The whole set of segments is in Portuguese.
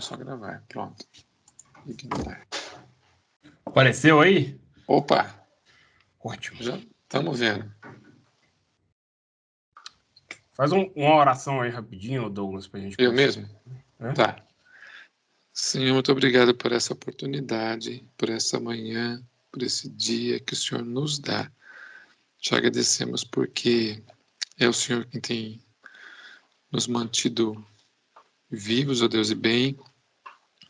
só gravar. Pronto. Ignorar. Apareceu aí? Opa! Ótimo. Já estamos vendo. Faz uma oração aí rapidinho, Douglas, pra gente Eu começar. mesmo? É? Tá. Senhor, muito obrigado por essa oportunidade, por essa manhã, por esse dia que o Senhor nos dá. Te agradecemos porque é o Senhor quem tem nos mantido vivos, ó Deus, e bem.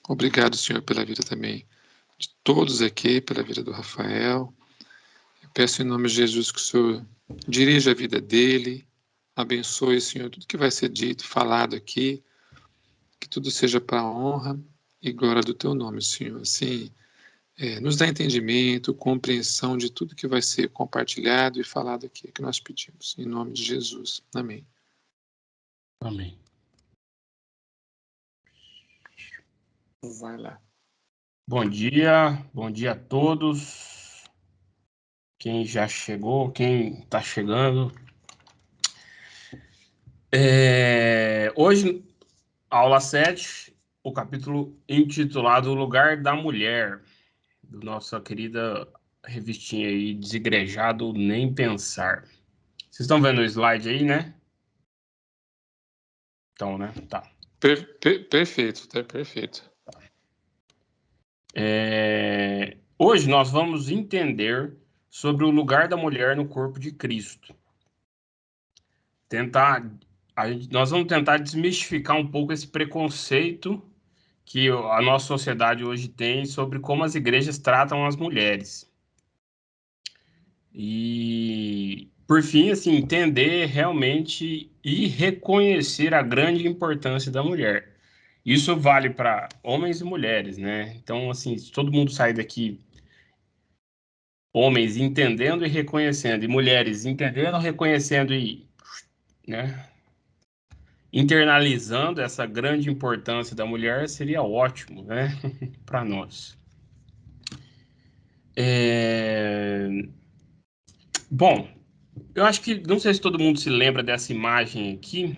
Obrigado, Senhor, pela vida também de todos aqui, pela vida do Rafael. Eu peço em nome de Jesus que o Senhor dirija a vida dele, abençoe, Senhor, tudo que vai ser dito, falado aqui, que tudo seja para a honra e glória do teu nome, Senhor. Assim, nos dá entendimento, compreensão de tudo que vai ser compartilhado e falado aqui, que nós pedimos. Em nome de Jesus. Amém. Amém. Vai lá. Bom dia a todos. Quem já chegou, quem está chegando. Hoje, aula 7, o capítulo intitulado O Lugar da Mulher, do nossa querida revistinha aí, Desigrejado Nem Pensar. Vocês estão vendo o slide aí, né? Então, né? Tá. Perfeito, tá perfeito. Hoje nós vamos entender sobre o lugar da mulher no corpo de Cristo. Nós vamos tentar desmistificar um pouco esse preconceito que a nossa sociedade hoje tem sobre como as igrejas tratam as mulheres. E, por fim, assim, entender realmente e reconhecer a grande importância da mulher. Isso vale para homens e mulheres, né? Então, assim, se todo mundo sair daqui, homens entendendo e reconhecendo, e mulheres entendendo, reconhecendo e, né, internalizando essa grande importância da mulher, seria ótimo, né, para nós. Bom, eu acho que, não sei se todo mundo se lembra dessa imagem aqui.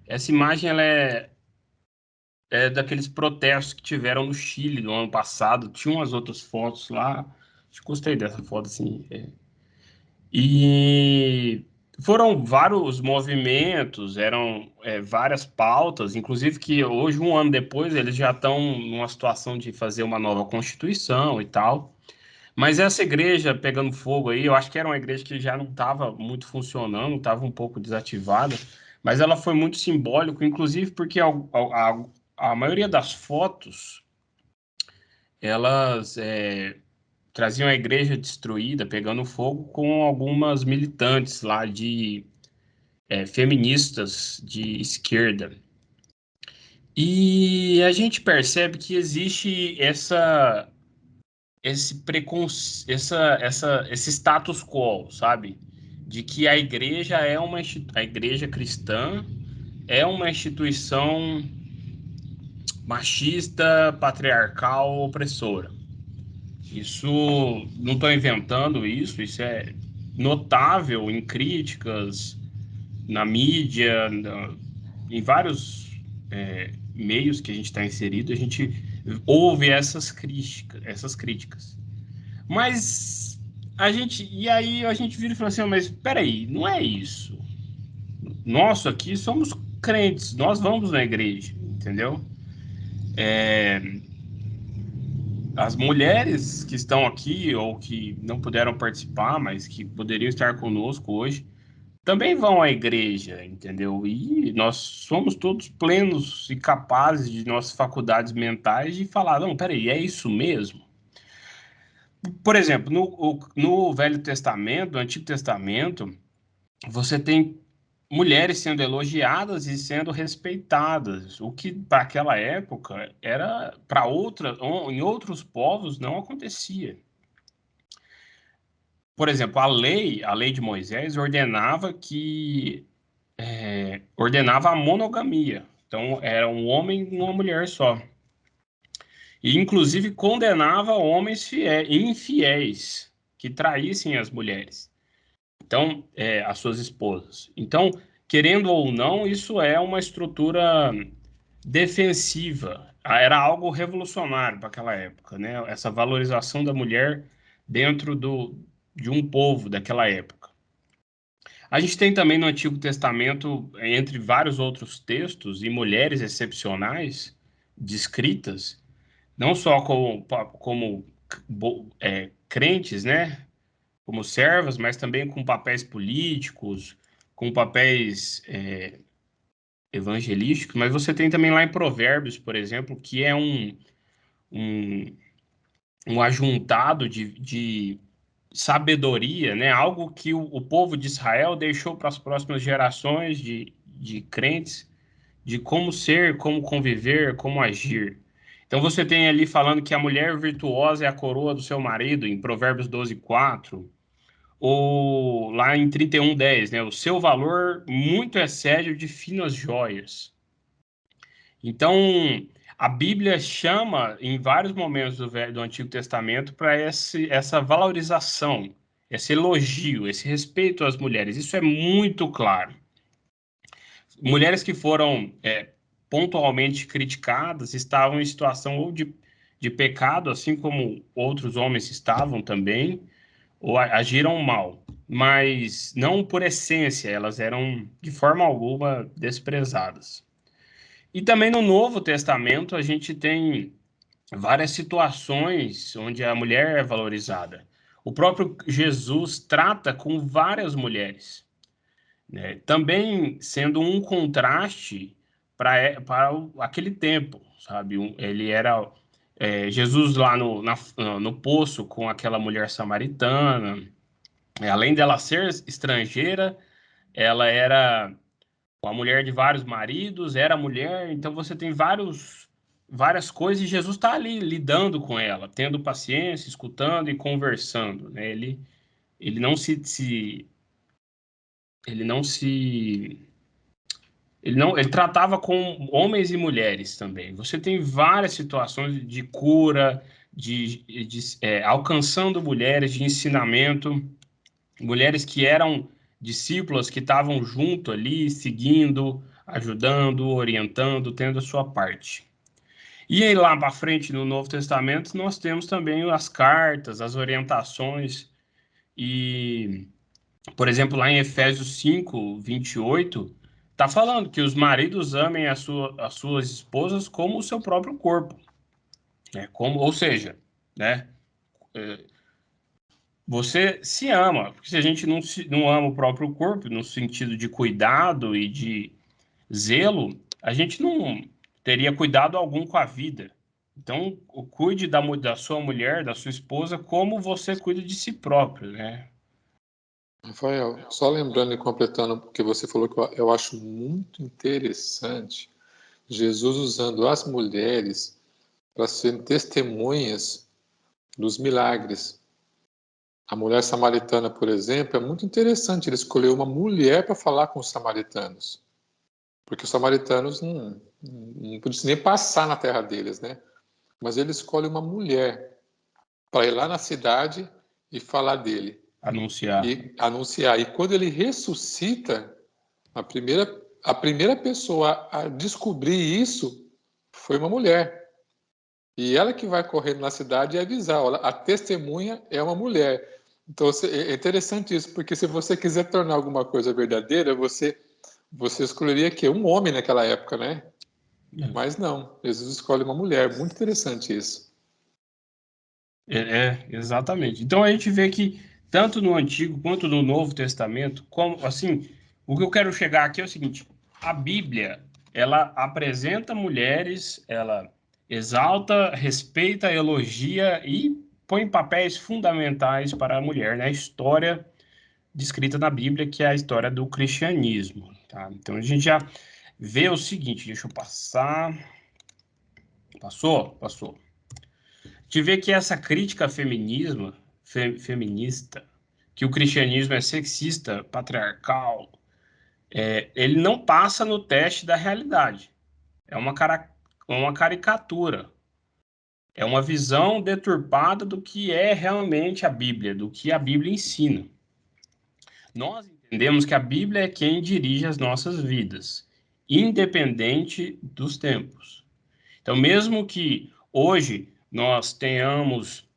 Essa imagem, ela é daqueles protestos que tiveram no Chile no ano passado. Tinha umas outras fotos lá. Acho que gostei dessa foto, assim. E foram vários movimentos, eram várias pautas, inclusive que hoje, um ano depois, eles já estão numa situação de fazer uma nova Constituição e tal. Mas essa igreja pegando fogo aí, eu acho que era uma igreja que já não estava muito funcionando, estava um pouco desativada, mas ela foi muito simbólico, inclusive porque a maioria das fotos, elas traziam a igreja destruída, pegando fogo, com algumas militantes lá de feministas de esquerda. E a gente percebe que existe esse status quo, sabe? De que a igreja a igreja cristã é uma instituição machista, patriarcal, opressora. Isso, não estou inventando isso é notável em críticas, na mídia, em vários meios que a gente está inserido, a gente ouve essas críticas. Mas e aí a gente vira e fala assim, mas peraí, não é isso. Nós aqui somos crentes, nós vamos na igreja, entendeu? As mulheres que estão aqui ou que não puderam participar, mas que poderiam estar conosco hoje, também vão à igreja, entendeu? E nós somos todos plenos e capazes de nossas faculdades mentais de falar, não, peraí, é isso mesmo? Por exemplo, no Velho Testamento, no Antigo Testamento, você tem mulheres sendo elogiadas e sendo respeitadas, o que para aquela época era em outros povos não acontecia. Por exemplo, a lei de Moisés ordenava a monogamia. Então, era um homem e uma mulher só. E, inclusive, condenava homens infiéis que traíssem as mulheres. Então, as suas esposas. Então, querendo ou não, isso é uma estrutura defensiva. Era algo revolucionário para aquela época, né? Essa valorização da mulher dentro de um povo daquela época. A gente tem também no Antigo Testamento, entre vários outros textos, e mulheres excepcionais descritas, não só como crentes, né? Como servas, mas também com papéis políticos, com papéis evangelísticos. Mas você tem também lá em Provérbios, por exemplo, que é um, um ajuntado de sabedoria, né? Algo que o povo de Israel deixou para as próximas gerações de crentes, de como ser, como conviver, como agir. Então você tem ali falando que a mulher virtuosa é a coroa do seu marido, em Provérbios 12:4, ou lá em 31:10, né? O seu valor muito excede o de finas joias. Então, a Bíblia chama em vários momentos do Antigo Testamento para essa valorização, esse elogio, esse respeito às mulheres. Isso é muito claro. Mulheres que foram pontualmente criticadas estavam em situação ou de pecado, assim como outros homens estavam também, ou agiram mal, mas não por essência, elas eram de forma alguma desprezadas. E também no Novo Testamento a gente tem várias situações onde a mulher é valorizada. O próprio Jesus trata com várias mulheres, né? Também sendo um contraste para aquele tempo, sabe? Ele era Jesus lá no poço com aquela mulher samaritana. Além dela ser estrangeira, ela era uma mulher de vários maridos, era mulher, então você tem várias coisas e Jesus está ali lidando com ela, tendo paciência, escutando e conversando, né? Ele não ele não se ele tratava com homens e mulheres também. Você tem várias situações de cura, alcançando mulheres, de ensinamento, mulheres que eram discípulas que estavam junto ali, seguindo, ajudando, orientando, tendo a sua parte. E aí lá para frente no Novo Testamento nós temos também as cartas, as orientações e, por exemplo, lá em Efésios 5:28 está falando que os maridos amem as suas esposas como o seu próprio corpo, né? Ou seja, né? Você se ama, porque se a gente não ama o próprio corpo, no sentido de cuidado e de zelo, a gente não teria cuidado algum com a vida. Então, cuide da sua mulher, da sua esposa, como você cuida de si próprio, né? Rafael, só lembrando e completando, porque você falou que eu acho muito interessante Jesus usando as mulheres para serem testemunhas dos milagres. A mulher samaritana, por exemplo, é muito interessante. Ele escolheu uma mulher para falar com os samaritanos, porque os samaritanos não podiam nem passar na terra deles, né? Mas ele escolhe uma mulher para ir lá na cidade e falar dele Anunciar. e anunciar. E quando ele ressuscita, a primeira pessoa a descobrir isso foi uma mulher. E ela que vai correndo na cidade e avisar, olha, a testemunha é uma mulher. Então é interessante isso, porque se você quiser tornar alguma coisa verdadeira, você escolheria que um homem naquela época, né? Mas não, Jesus escolhe uma mulher. Muito interessante isso. Exatamente. Então a gente vê que tanto no Antigo quanto no Novo Testamento, como assim, o que eu quero chegar aqui é o seguinte: a Bíblia, ela apresenta mulheres, ela exalta, respeita, elogia e põe papéis fundamentais para a mulher na história descrita na Bíblia, que é a história do cristianismo, tá? Então a gente já vê o seguinte, deixa eu passar. Passou? Passou. De ver que essa crítica feminista, que o cristianismo é sexista, patriarcal, ele não passa no teste da realidade. É uma caricatura. É uma visão deturpada do que é realmente a Bíblia, do que a Bíblia ensina. Nós entendemos que a Bíblia é quem dirige as nossas vidas. independente dos tempos. Então, mesmo que hoje nós tenhamos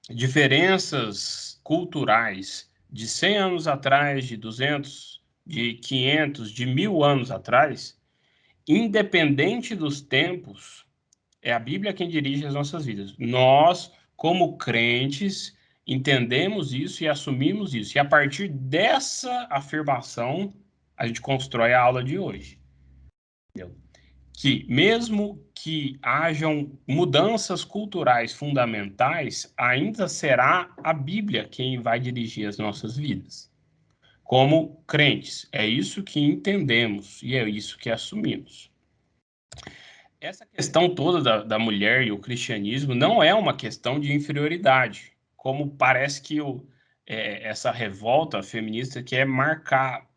diferenças culturais de 100 anos atrás, de 200, de 500, de 1000 anos atrás, independente dos tempos, é a Bíblia quem dirige as nossas vidas. Nós, como crentes, entendemos isso e assumimos isso. E a partir dessa afirmação, a gente constrói a aula de hoje. Entendeu? Que mesmo que hajam mudanças culturais fundamentais, ainda será a Bíblia quem vai dirigir as nossas vidas. Como crentes, é isso que entendemos e é isso que assumimos. Essa questão toda da mulher e o cristianismo não é uma questão de inferioridade, como parece que essa revolta feminista quer marcar,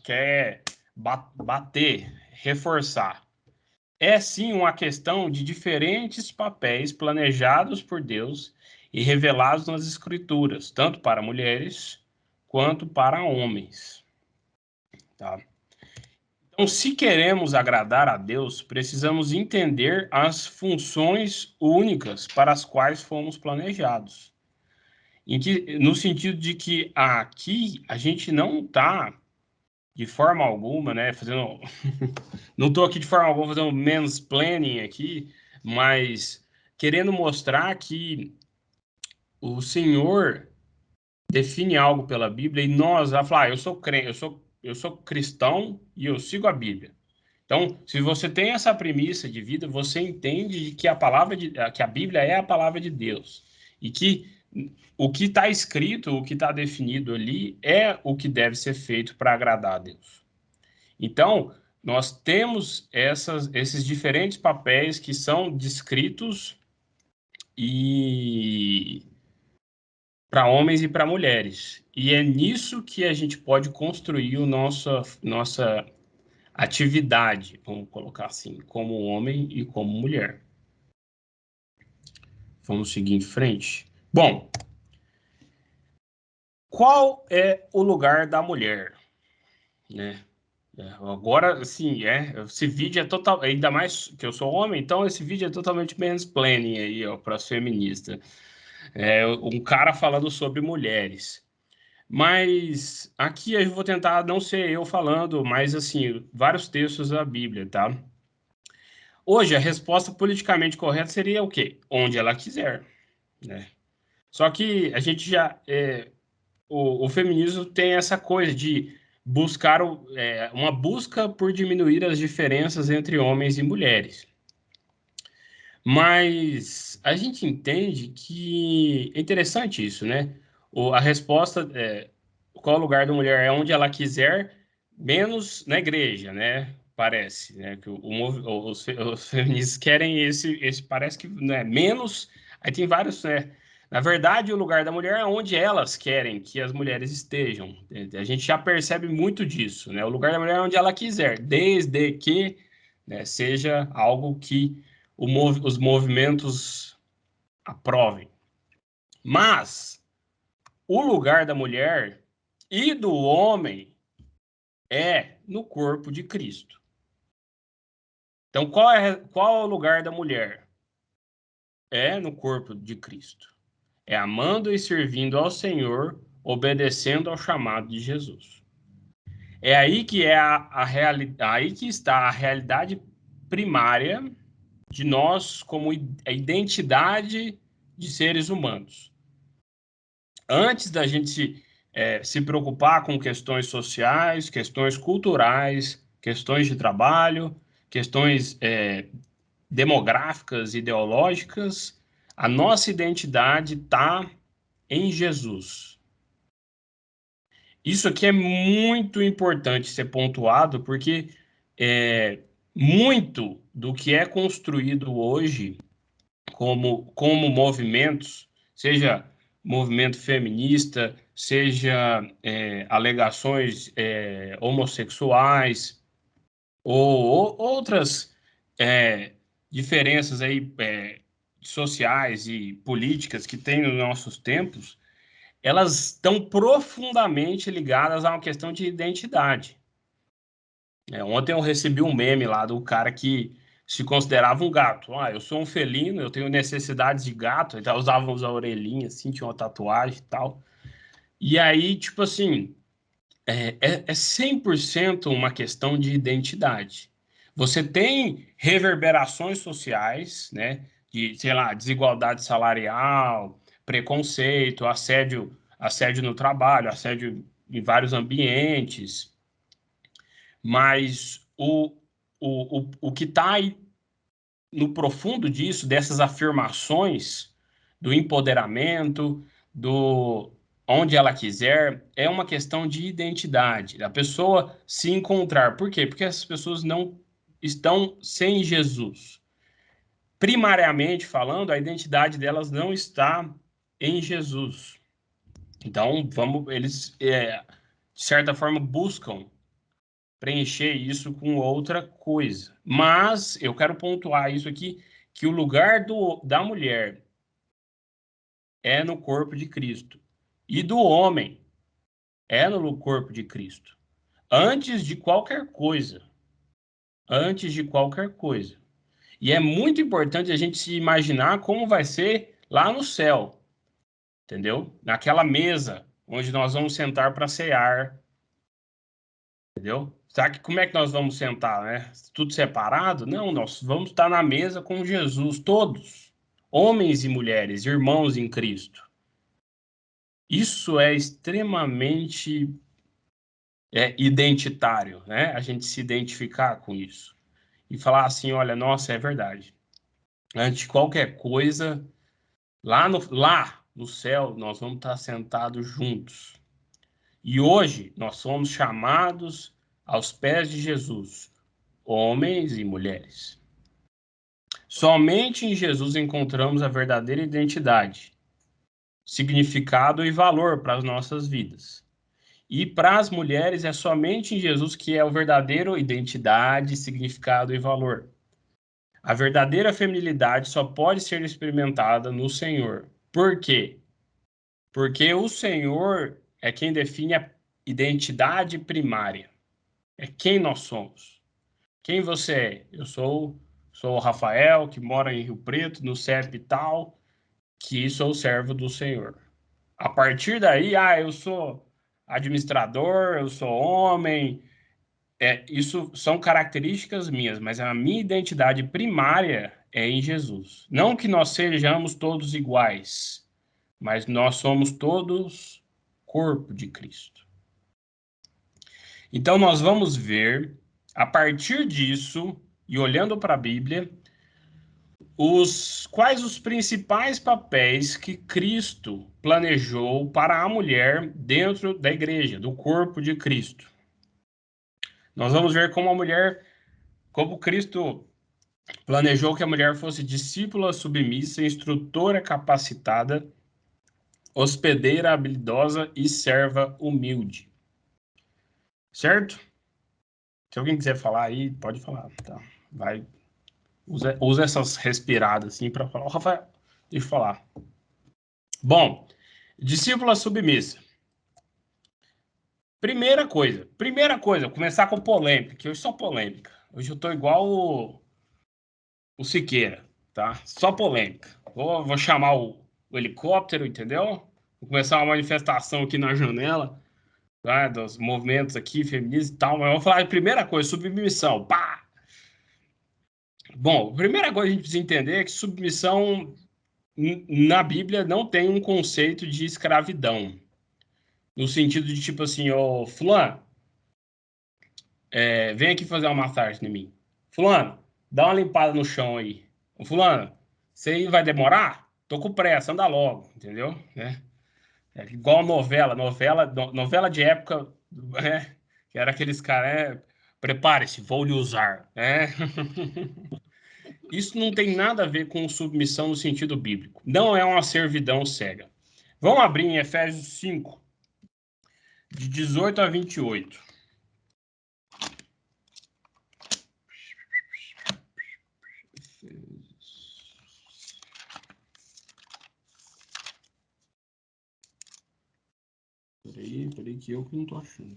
quer bater, reforçar. É sim uma questão de diferentes papéis planejados por Deus e revelados nas Escrituras, tanto para mulheres quanto para homens. Tá? Então, se queremos agradar a Deus, precisamos entender as funções únicas para as quais fomos planejados. No sentido de que aqui a gente não está de forma alguma, né, fazendo... Não estou aqui de forma alguma fazendo mansplaining aqui, mas querendo mostrar que o Senhor define algo pela Bíblia e nós vamos falar, eu sou crente, eu sou cristão e eu sigo a Bíblia. Então, se você tem essa premissa de vida, você entende que que a Bíblia é a palavra de Deus e que o que está escrito, o que está definido ali é o que deve ser feito para agradar a Deus. Então, nós temos esses diferentes papéis que são descritos e para homens e para mulheres. E é nisso que a gente pode construir nossa atividade, vamos colocar assim, como homem e como mulher. Vamos seguir em frente. Bom, qual é o lugar da mulher, né? Agora, sim, esse vídeo é total, ainda mais que eu sou homem, então esse vídeo é totalmente mansplaining aí, ó, para as feministas. Um cara falando sobre mulheres. Mas aqui eu vou tentar não ser eu falando, mas assim, vários textos da Bíblia, tá? Hoje, a resposta politicamente correta seria o quê? Onde ela quiser, né? Só que a gente o feminismo tem essa coisa de buscar uma busca por diminuir as diferenças entre homens e mulheres. Mas a gente entende que é interessante isso, né? A resposta qual o lugar da mulher é onde ela quiser, menos na igreja, né? Parece, né? Que os feministas querem parece que, né? Menos, aí tem vários, né? Na verdade, o lugar da mulher é onde elas querem que as mulheres estejam. A gente já percebe muito disso, né? O lugar da mulher é onde ela quiser, desde que, né, seja algo que os movimentos aprovem. Mas o lugar da mulher e do homem é no corpo de Cristo. Então, qual é o lugar da mulher? É no corpo de Cristo. É amando e servindo ao Senhor, obedecendo ao chamado de Jesus. É aí que aí que está a realidade primária de nós como a identidade de seres humanos. Antes da gente se preocupar com questões sociais, questões culturais, questões de trabalho, questões demográficas, ideológicas, a nossa identidade está em Jesus. Isso aqui é muito importante ser pontuado, porque muito do que é construído hoje como movimentos, seja movimento feminista, seja alegações homossexuais ou outras diferenças aí sociais e políticas que tem nos nossos tempos, elas estão profundamente ligadas a uma questão de identidade. Ontem eu recebi um meme lá do cara que se considerava um gato. Ah, eu sou um felino, eu tenho necessidades de gato. Então usava a orelhinha assim, tinha uma tatuagem e tal. E aí, tipo assim, é 100% uma questão de identidade. Você tem reverberações sociais, né? De, sei lá, desigualdade salarial, preconceito, assédio no trabalho, assédio em vários ambientes, mas o que está aí no profundo disso, dessas afirmações, do empoderamento, do onde ela quiser, é uma questão de identidade, da pessoa se encontrar. Por quê? Porque essas pessoas não estão sem Jesus. Primariamente falando, a identidade delas não está em Jesus. Então, eles, de certa forma, buscam preencher isso com outra coisa. Mas eu quero pontuar isso aqui, que o lugar da mulher é no corpo de Cristo e do homem é no corpo de Cristo. Antes de qualquer coisa. Antes de qualquer coisa. E é muito importante a gente se imaginar como vai ser lá no céu, entendeu? Naquela mesa onde nós vamos sentar para cear, entendeu? Sabe como é que nós vamos sentar, né? Tudo separado? Não, nós vamos estar na mesa com Jesus, todos, homens e mulheres, irmãos em Cristo. Isso é extremamente identitário, né? A gente se identificar com isso e falar assim, olha, nossa, é verdade. Antes de qualquer coisa, lá no céu, nós vamos estar sentados juntos. E hoje nós somos chamados aos pés de Jesus, homens e mulheres. Somente em Jesus encontramos a verdadeira identidade, significado e valor para as nossas vidas. E para as mulheres é somente em Jesus que é o verdadeiro identidade, significado e valor. A verdadeira feminilidade só pode ser experimentada no Senhor. Por quê? Porque o Senhor é quem define a identidade primária. É quem nós somos. Quem você é? Eu sou o Rafael, que mora em Rio Preto, no CEP e tal, que sou servo do Senhor. A partir daí, eu sou administrador, eu sou homem. Isso são características minhas, mas a minha identidade primária é em Jesus. Não que nós sejamos todos iguais, mas nós somos todos corpo de Cristo. Então, nós vamos ver, a partir disso, e olhando para a Bíblia, quais os principais papéis que Cristo planejou para a mulher dentro da igreja, do corpo de Cristo. Nós vamos ver como Cristo planejou que a mulher fosse discípula submissa, instrutora capacitada, hospedeira habilidosa e serva humilde. Certo? Se alguém quiser falar aí, pode falar. Tá? Usa essas respiradas assim para falar. Rafael, deixa eu falar. Bom, discípula submissa. Primeira coisa, começar com polêmica, que hoje só polêmica. Hoje eu tô igual o Siqueira, tá? Só polêmica. Vou chamar o helicóptero, entendeu? Vou começar uma manifestação aqui na janela, tá? Dos movimentos aqui, feministas e tal, mas eu vou falar de primeira coisa, submissão. Pá! Bom, a primeira coisa que a gente precisa entender é que submissão na Bíblia não tem um conceito de escravidão. No sentido de tipo assim, ô fulano, vem aqui fazer uma massagem em mim. Fulano, dá uma limpada no chão aí. Ô, fulano, você aí vai demorar? Tô com pressa, anda logo, entendeu? É igual novela de época, que era aqueles caras, prepare-se, vou lhe usar, né? Isso não tem nada a ver com submissão no sentido bíblico. Não é uma servidão cega. Vamos abrir em Efésios 5, de 18 a 28. Peraí, que eu que não tô achando.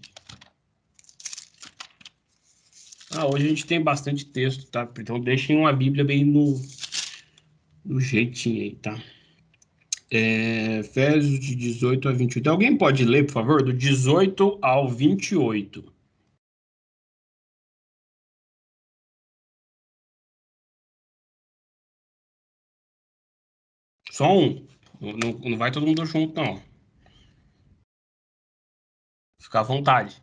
Hoje a gente tem bastante texto, tá? Então deixem uma Bíblia bem no jeitinho aí, tá? Efésios de 18 a 28. Alguém pode ler, por favor? Do 18 ao 28. Só um. Não vai todo mundo junto, não. Fica à vontade.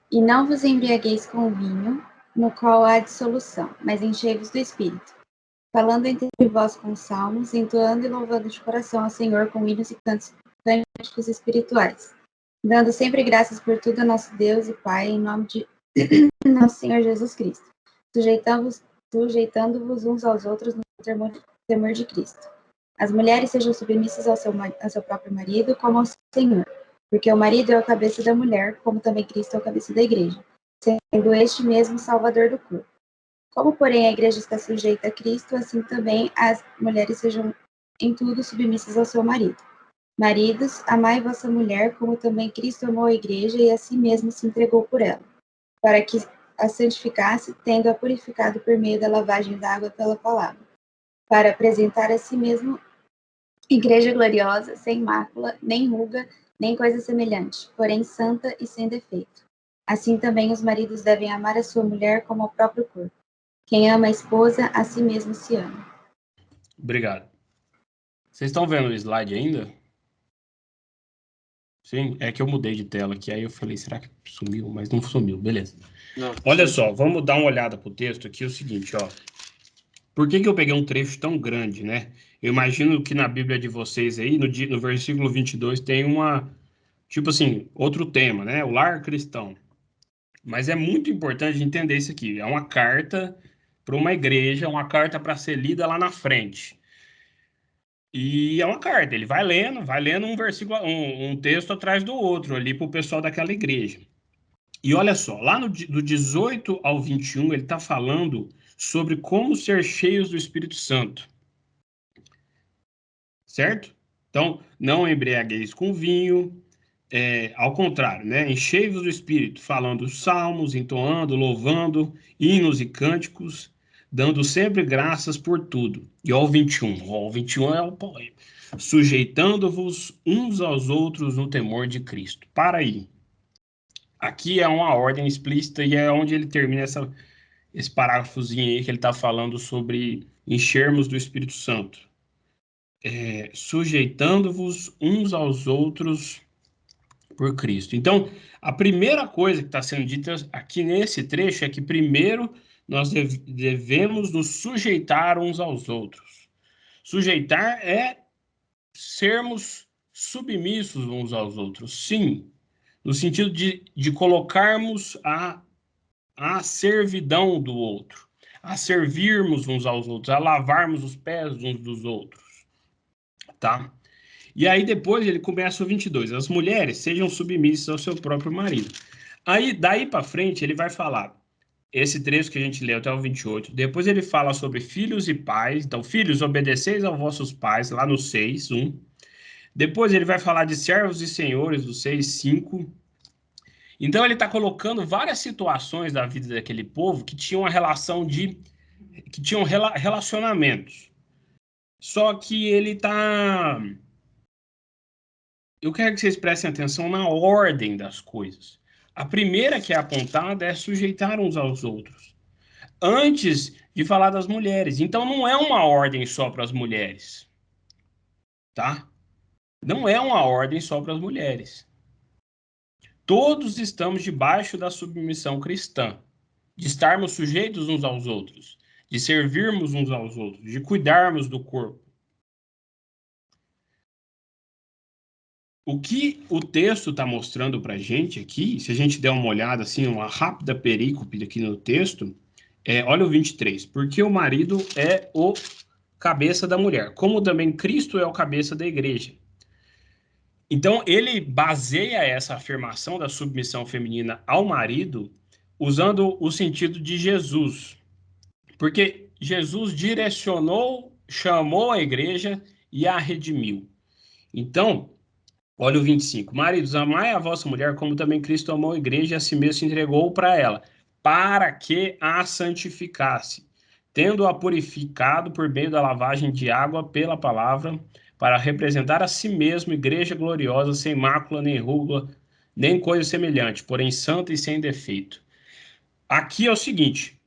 E não vos embriagueis com o vinho, no qual há dissolução, mas enchei-vos do Espírito, falando entre vós com salmos, entoando e louvando de coração ao Senhor com hinos e cânticos espirituais, dando sempre graças por tudo a nosso Deus e Pai, em nome de nosso Senhor Jesus Cristo, sujeitando-vos uns aos outros no temor de Cristo. As mulheres sejam submissas ao seu próprio marido, como ao Senhor, porque o marido é a cabeça da mulher, como também Cristo é a cabeça da igreja, sendo este mesmo salvador do corpo. Como, porém, a igreja está sujeita a Cristo, assim também as mulheres sejam em tudo submissas ao seu marido. Maridos, amai vossa mulher, como também Cristo amou a igreja e a si mesmo se entregou por ela, para que a santificasse, tendo-a purificado por meio da lavagem da água pela palavra, para apresentar a si mesmo igreja gloriosa, sem mácula, nem ruga, nem coisa semelhante, porém santa e sem defeito. Assim também os maridos devem amar a sua mulher como ao próprio corpo. Quem ama a esposa, a si mesmo se ama. Obrigado. Vocês estão vendo o slide ainda? Sim, é que eu mudei de tela aqui, aí eu falei, será que sumiu? Mas não sumiu, beleza. Não, Olha sim. só, vamos dar uma olhada pro texto aqui, é o seguinte, ó. Por que eu peguei um trecho tão grande, né? Eu imagino que na Bíblia de vocês aí, no versículo 22, tem tipo assim, outro tema, né? O lar cristão. Mas é muito importante entender isso aqui. É uma carta para uma igreja, uma carta para ser lida lá na frente. E é uma carta, ele vai lendo um versículo, um texto atrás do outro ali para o pessoal daquela igreja. E olha só, lá do 18 ao 21, ele está falando sobre como ser cheios do Espírito Santo. Certo? Então, não embriagueis com vinho, ao contrário, né? Enchei-vos do Espírito, falando salmos, entoando, louvando, hinos e cânticos, dando sempre graças por tudo. E ao 21, o 21 é o poema. Sujeitando-vos uns aos outros no temor de Cristo. Para aí. Aqui é uma ordem explícita e é onde ele termina esse parágrafozinho aí que ele está falando sobre enchermos do Espírito Santo. Sujeitando-vos uns aos outros por Cristo. Então, a primeira coisa que está sendo dita aqui nesse trecho é que primeiro nós devemos nos sujeitar uns aos outros. Sujeitar é sermos submissos uns aos outros, sim, no sentido de colocarmos a servidão do outro, a servirmos uns aos outros, a lavarmos os pés uns dos outros, tá? E aí depois ele começa o 22. As mulheres sejam submissas ao seu próprio marido. Aí, daí para frente, ele vai falar esse trecho que a gente leu até o 28. Depois ele fala sobre filhos e pais. Então, filhos, obedeceis aos vossos pais, lá no 6, 1. Depois ele vai falar de servos e senhores, do 6, 5. Então, ele está colocando várias situações da vida daquele povo que tinham uma relação que tinham relacionamentos. Só que ele está... Eu quero que vocês prestem atenção na ordem das coisas. A primeira que é apontada é sujeitar uns aos outros, antes de falar das mulheres. Então não é uma ordem só para as mulheres, tá? Não é uma ordem só para as mulheres. Todos estamos debaixo da submissão cristã, de estarmos sujeitos uns aos outros, de servirmos uns aos outros, de cuidarmos do corpo. O que o texto está mostrando para a gente aqui, se a gente der uma olhada, assim, uma rápida perícope aqui no texto, olha o 23. Porque o marido é o cabeça da mulher, como também Cristo é o cabeça da igreja. Então, ele baseia essa afirmação da submissão feminina ao marido usando o sentido de Jesus. Porque Jesus direcionou, chamou a igreja e a redimiu. Então, Olha o 25. Maridos, amai a vossa mulher, como também Cristo amou a igreja e a si mesmo se entregou para ela, para que a santificasse, tendo-a purificado por meio da lavagem de água pela palavra, para representar a si mesmo igreja gloriosa, sem mácula, nem ruga, nem coisa semelhante, porém santa e sem defeito. Aqui é o seguinte,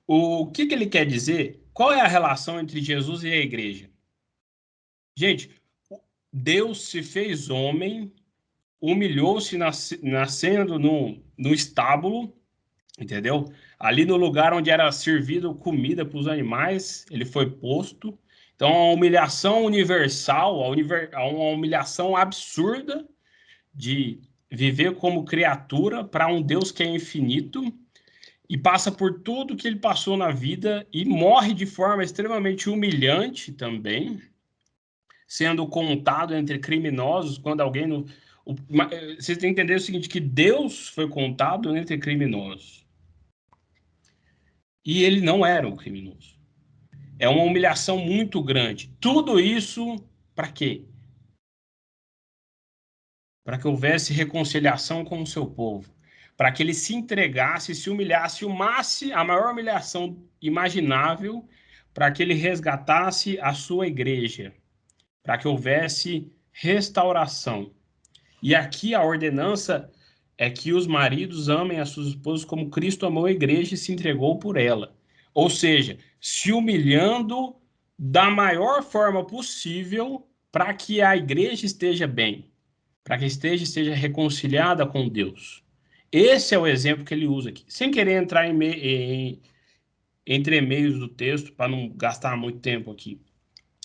o que ele quer dizer? Qual é a relação entre Jesus e a igreja? Gente, Deus se fez homem, humilhou-se nascendo no estábulo, entendeu? Ali no lugar onde era servido comida para os animais, ele foi posto. Então, a humilhação universal, uma humilhação absurda de viver como criatura para um Deus que é infinito e passa por tudo que ele passou na vida e morre de forma extremamente humilhante também, sendo contado entre criminosos quando alguém não. Vocês têm que entender o seguinte, que Deus foi contado entre criminosos. E ele não era um criminoso. É uma humilhação muito grande. Tudo isso para quê? Para que houvesse reconciliação com o seu povo. Para que ele se entregasse, se humilhasse, a maior humilhação imaginável, para que ele resgatasse a sua igreja. Para que houvesse restauração. E aqui a ordenança é que os maridos amem as suas esposas como Cristo amou a igreja e se entregou por ela. Ou seja, se humilhando da maior forma possível para que a igreja esteja bem, para que esteja reconciliada com Deus. Esse é o exemplo que ele usa aqui. Sem querer entrar entre meios do texto, para não gastar muito tempo aqui.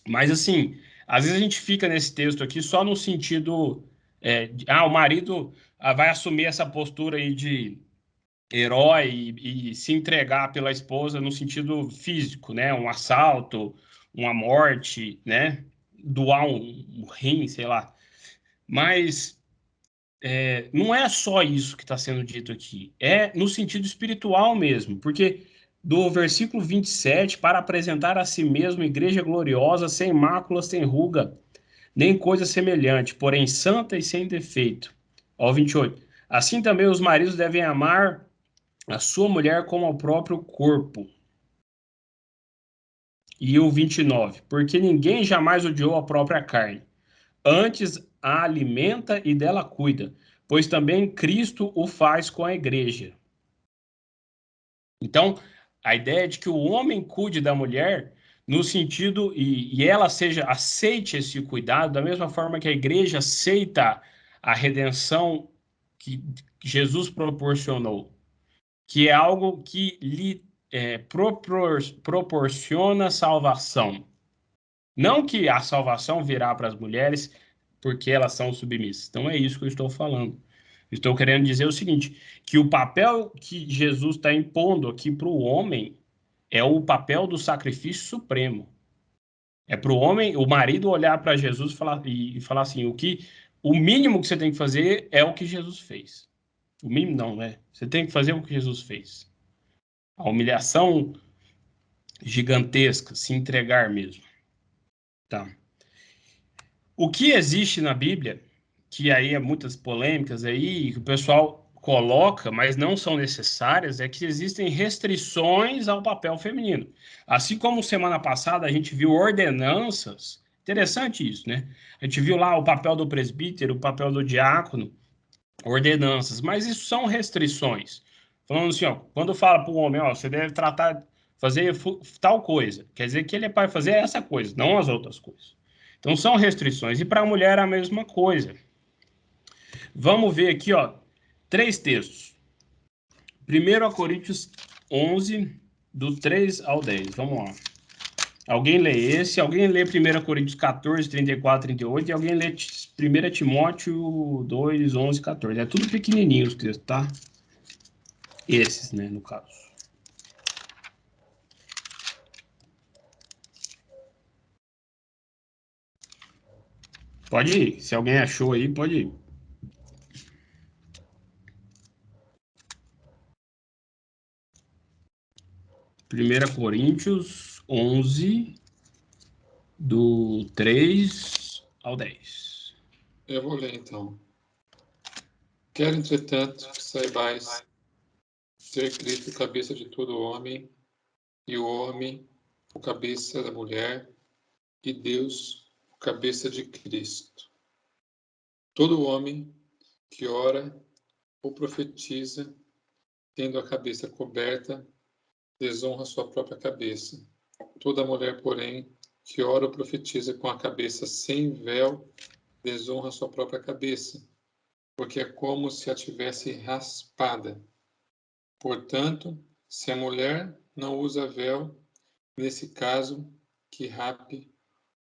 Mas, assim, às vezes a gente fica nesse texto aqui só no sentido o marido vai assumir essa postura aí de herói e se entregar pela esposa no sentido físico, né? Um assalto, uma morte, né? Doar um rim, sei lá. Mas não é só isso que está sendo dito aqui. É no sentido espiritual mesmo, porque do versículo 27, para apresentar a si mesmo igreja gloriosa, sem mácula, sem ruga, nem coisa semelhante, porém santa e sem defeito. Ó, 28. Assim também os maridos devem amar a sua mulher como ao próprio corpo. E o 29. Porque ninguém jamais odiou a própria carne. Antes a alimenta e dela cuida, pois também Cristo o faz com a igreja. Então, a ideia de que o homem cuide da mulher no sentido e ela aceite esse cuidado da mesma forma que a igreja aceita a redenção que Jesus proporcionou, que é algo que lhe proporciona salvação. Não que a salvação virá para as mulheres porque elas são submissas. Então é isso que eu estou falando. Estou querendo dizer o seguinte, que o papel que Jesus está impondo aqui para o homem é o papel do sacrifício supremo. É para o homem, o marido olhar para Jesus e falar assim, o mínimo que você tem que fazer é o que Jesus fez. O mínimo não, né? Você tem que fazer o que Jesus fez. A humilhação gigantesca, se entregar mesmo. Tá. O que existe na Bíblia, que aí é muitas polêmicas aí, que o pessoal coloca, mas não são necessárias, é que existem restrições ao papel feminino. Assim como semana passada a gente viu ordenanças, interessante isso, né? A gente viu lá o papel do presbítero, o papel do diácono, ordenanças, mas isso são restrições. Falando assim, ó, quando fala para o homem, ó, você deve fazer tal coisa, quer dizer que ele vai fazer essa coisa, não as outras coisas. Então são restrições. E para a mulher a mesma coisa. Vamos ver aqui, ó, 3 textos. 1 Coríntios 11, do 3 ao 10. Vamos lá. Alguém lê esse, alguém lê 1 Coríntios 14, 34, 38, e alguém lê 1 Timóteo 2, 11, 14. É tudo pequenininho os textos, tá? Esses, né, no caso. Pode ir. Se alguém achou aí, pode ir. 1 Coríntios 11, do 3 ao 10. Eu vou ler então. Quero, entretanto, que saibais ser Cristo o cabeça de todo homem, e o homem o cabeça da mulher, e Deus o cabeça de Cristo. Todo homem que ora ou profetiza, tendo a cabeça coberta, desonra sua própria cabeça. Toda mulher, porém, que ora ou profetiza com a cabeça sem véu, desonra sua própria cabeça, porque é como se a tivesse raspada. Portanto, se a mulher não usa véu, nesse caso, que rape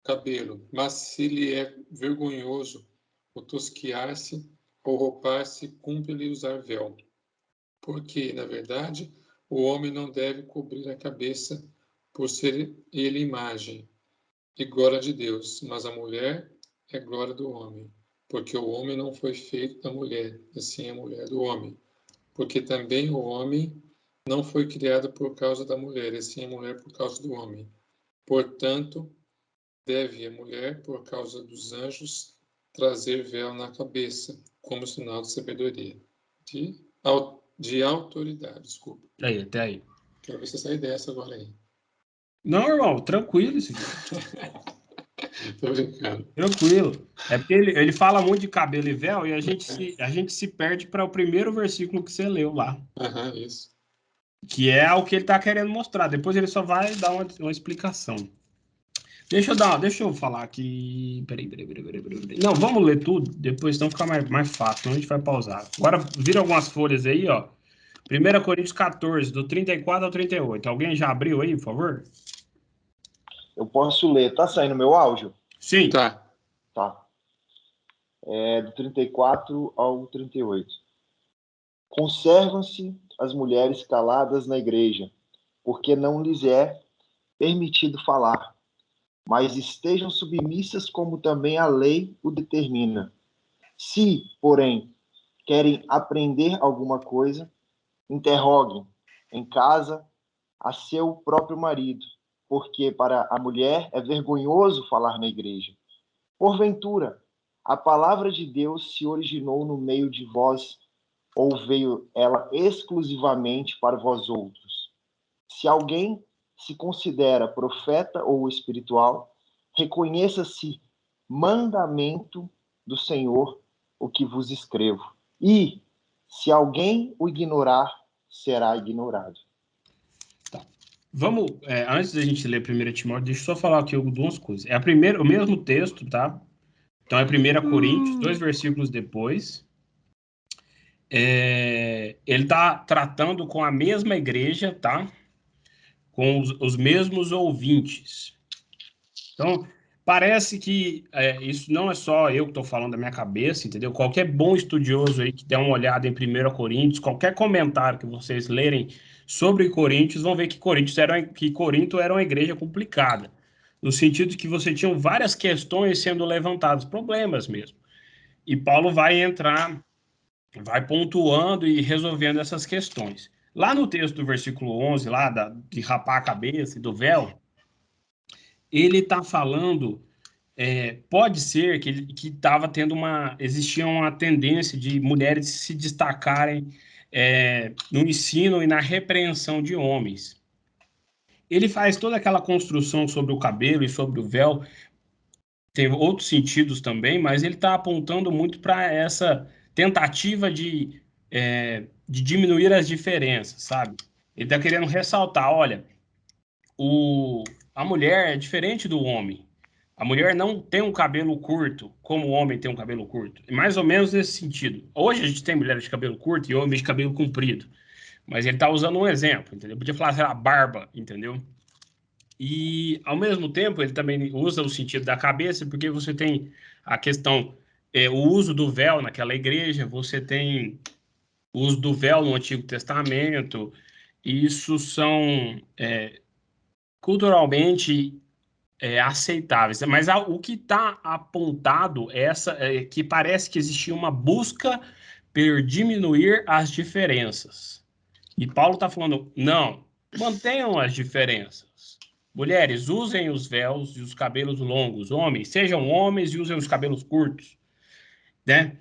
o cabelo. Mas se lhe é vergonhoso o tosquiar-se ou roupar-se, cumpre-lhe usar véu. Porque, na verdade, o homem não deve cobrir a cabeça por ser ele imagem e glória de Deus, mas a mulher é glória do homem. Porque o homem não foi feito da mulher, assim a mulher do homem. Porque também o homem não foi criado por causa da mulher, e sim a mulher por causa do homem. Portanto, deve a mulher, por causa dos anjos, trazer véu na cabeça, como sinal de sabedoria. De autoridade, desculpa. Aí, até aí. Quero ver você sair dessa agora aí. Não, irmão, tranquilo isso aqui. Tô brincando. Tranquilo. É porque ele fala muito de cabelo e véu e a gente se perde para o primeiro versículo que você leu lá. Aham, isso. Que é o que ele está querendo mostrar. Depois ele só vai dar uma explicação. Deixa eu falar aqui. Peraí. Não, vamos ler tudo, depois então fica mais fácil, então a gente vai pausar. Agora vira algumas folhas aí, ó. 1 Coríntios 14, do 34 ao 38. Alguém já abriu aí, por favor? Eu posso ler. Tá saindo meu áudio? Sim. Tá. Tá. Do 34 ao 38. Conservam-se as mulheres caladas na igreja, porque não lhes é permitido falar, mas estejam submissas como também a lei o determina. Se, porém, querem aprender alguma coisa, interroguem em casa a seu próprio marido, porque para a mulher é vergonhoso falar na igreja. Porventura, a palavra de Deus se originou no meio de vós, ou veio ela exclusivamente para vós outros? Se alguém se considera profeta ou espiritual, reconheça-se mandamento do Senhor o que vos escrevo. E, se alguém o ignorar, será ignorado. Tá. Vamos, antes da gente ler 1 Timóteo, deixa eu só falar aqui duas coisas. É o mesmo texto, tá? Então é 1 Coríntios, 2 versículos depois. Ele está tratando com a mesma igreja, tá? Com os mesmos ouvintes. Então, parece que isso não é só eu que estou falando da minha cabeça, entendeu? Qualquer bom estudioso aí que der uma olhada em 1 Coríntios, qualquer comentário que vocês lerem sobre Coríntios, vão ver que Corinto era uma igreja complicada, no sentido de que você tinha várias questões sendo levantadas, problemas mesmo. E Paulo vai pontuando e resolvendo essas questões. Lá no texto do versículo 11, lá de rapar a cabeça e do véu, ele está falando, pode ser que estava tendo existia uma tendência de mulheres se destacarem no ensino e na repreensão de homens. Ele faz toda aquela construção sobre o cabelo e sobre o véu, tem outros sentidos também, mas ele está apontando muito para essa tentativa de diminuir as diferenças, sabe? Ele está querendo ressaltar, olha, a mulher é diferente do homem. A mulher não tem um cabelo curto, como o homem tem um cabelo curto. É mais ou menos nesse sentido. Hoje a gente tem mulheres de cabelo curto e homens de cabelo comprido. Mas ele está usando um exemplo, entendeu? Podia falar, sei lá, barba, entendeu? E, ao mesmo tempo, ele também usa o sentido da cabeça, porque você tem a questão, o uso do véu naquela igreja, você tem o uso do véu no Antigo Testamento, e isso são culturalmente aceitáveis. Mas o que está apontado é que parece que existia uma busca por diminuir as diferenças. E Paulo está falando, não, mantenham as diferenças. Mulheres, usem os véus e os cabelos longos. Homens, sejam homens e usem os cabelos curtos. né?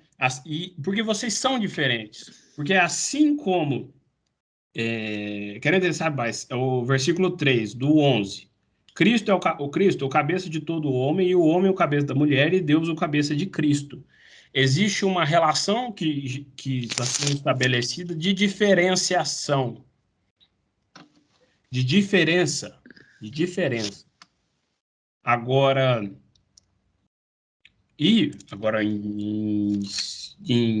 Porque vocês são diferentes. Porque assim como, quero entender mais, é o versículo 3 do 11. Cristo é o Cristo, o cabeça de todo homem, e o homem o cabeça da mulher, e Deus o cabeça de Cristo. Existe uma relação que está sendo estabelecida de diferenciação, de diferença. Agora, em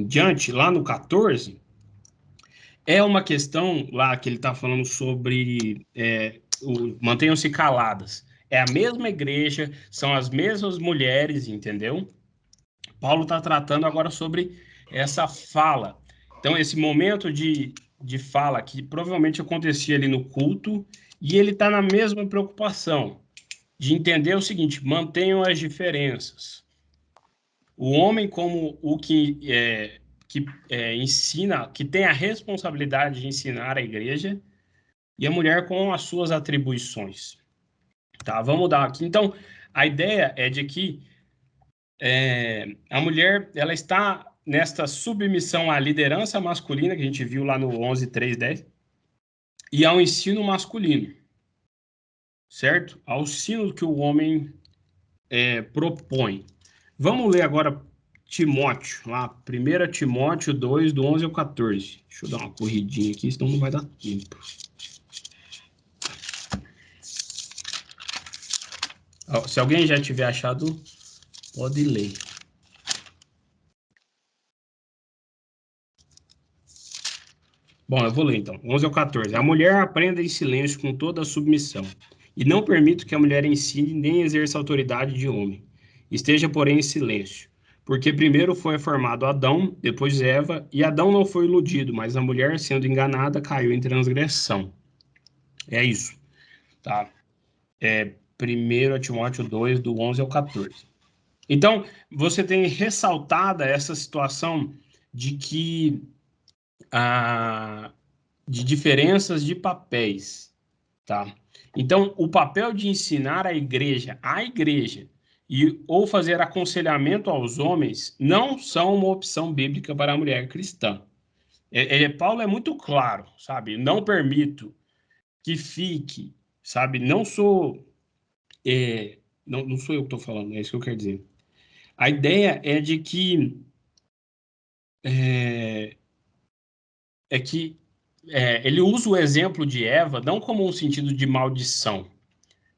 diante, lá no 14, é uma questão lá que ele está falando sobre mantenham-se caladas. É a mesma igreja, são as mesmas mulheres, entendeu? Paulo está tratando agora sobre essa fala. Então, esse momento de fala que provavelmente acontecia ali no culto, e ele está na mesma preocupação de entender o seguinte: mantenham as diferenças. O homem como o que ensina, que tem a responsabilidade de ensinar a igreja, e a mulher com as suas atribuições. Tá, vamos dar aqui. Então, a ideia é de que a mulher, ela está nesta submissão à liderança masculina, que a gente viu lá no 11:3-10, e ao ensino masculino, certo? Ao ensino que o homem propõe. Vamos ler agora Timóteo, lá, 1 Timóteo 2, do 11 ao 14. Deixa eu dar uma corridinha aqui, senão não vai dar tempo. Se alguém já tiver achado, pode ler. Bom, eu vou ler então. 11 ao 14. A mulher aprenda em silêncio com toda a submissão, e não permito que a mulher ensine nem exerça autoridade de homem. Esteja, porém, em silêncio. Porque primeiro foi formado Adão, depois Eva, e Adão não foi iludido, mas a mulher, sendo enganada, caiu em transgressão. É isso. Tá? 1 Timóteo 2, do 11 ao 14. Então, você tem ressaltada essa situação de que de diferenças de papéis, tá? Então, o papel de ensinar a igreja, ou fazer aconselhamento aos homens, não são uma opção bíblica para a mulher cristã. Paulo é muito claro, sabe? Não permito que fique, sabe? Não sou eu que estou falando, é isso que eu quero dizer. A ideia é de que ele usa o exemplo de Eva não como um sentido de maldição,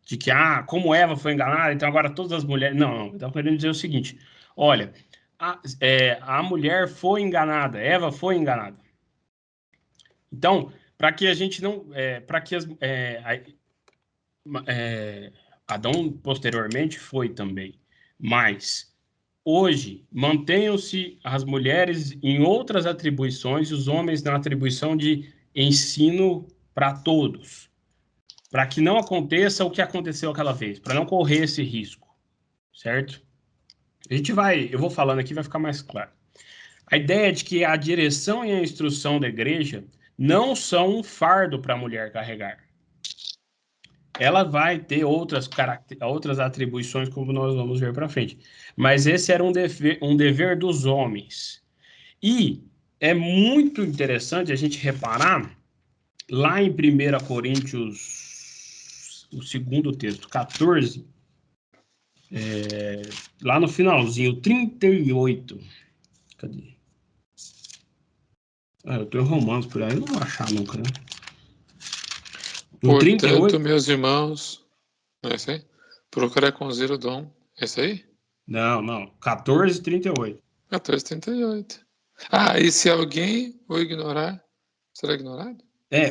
de que, como Eva foi enganada, então agora todas as mulheres... Não, ele está querendo dizer o seguinte: olha, a mulher foi enganada, Eva foi enganada. Então, para que a gente não... Adão posteriormente foi também, mas hoje mantenham-se as mulheres em outras atribuições e os homens na atribuição de ensino para todos, para que não aconteça o que aconteceu aquela vez, para não correr esse risco, certo? Eu vou falando aqui, vai ficar mais claro. A ideia é de que a direção e a instrução da igreja não são um fardo para a mulher carregar. Ela vai ter outras atribuições, como nós vamos ver para frente. Mas esse era um dever dos homens. E é muito interessante a gente reparar, lá em 1 Coríntios, o segundo texto, 14, lá no finalzinho, 38. Cadê? Eu tô em Romanos por aí, eu não vou achar nunca, né? No 38, meus irmãos... Não é esse aí? Procurar com zero dom. É esse aí? Não. 14:38. 14:38. E se alguém o ignorar, será ignorado?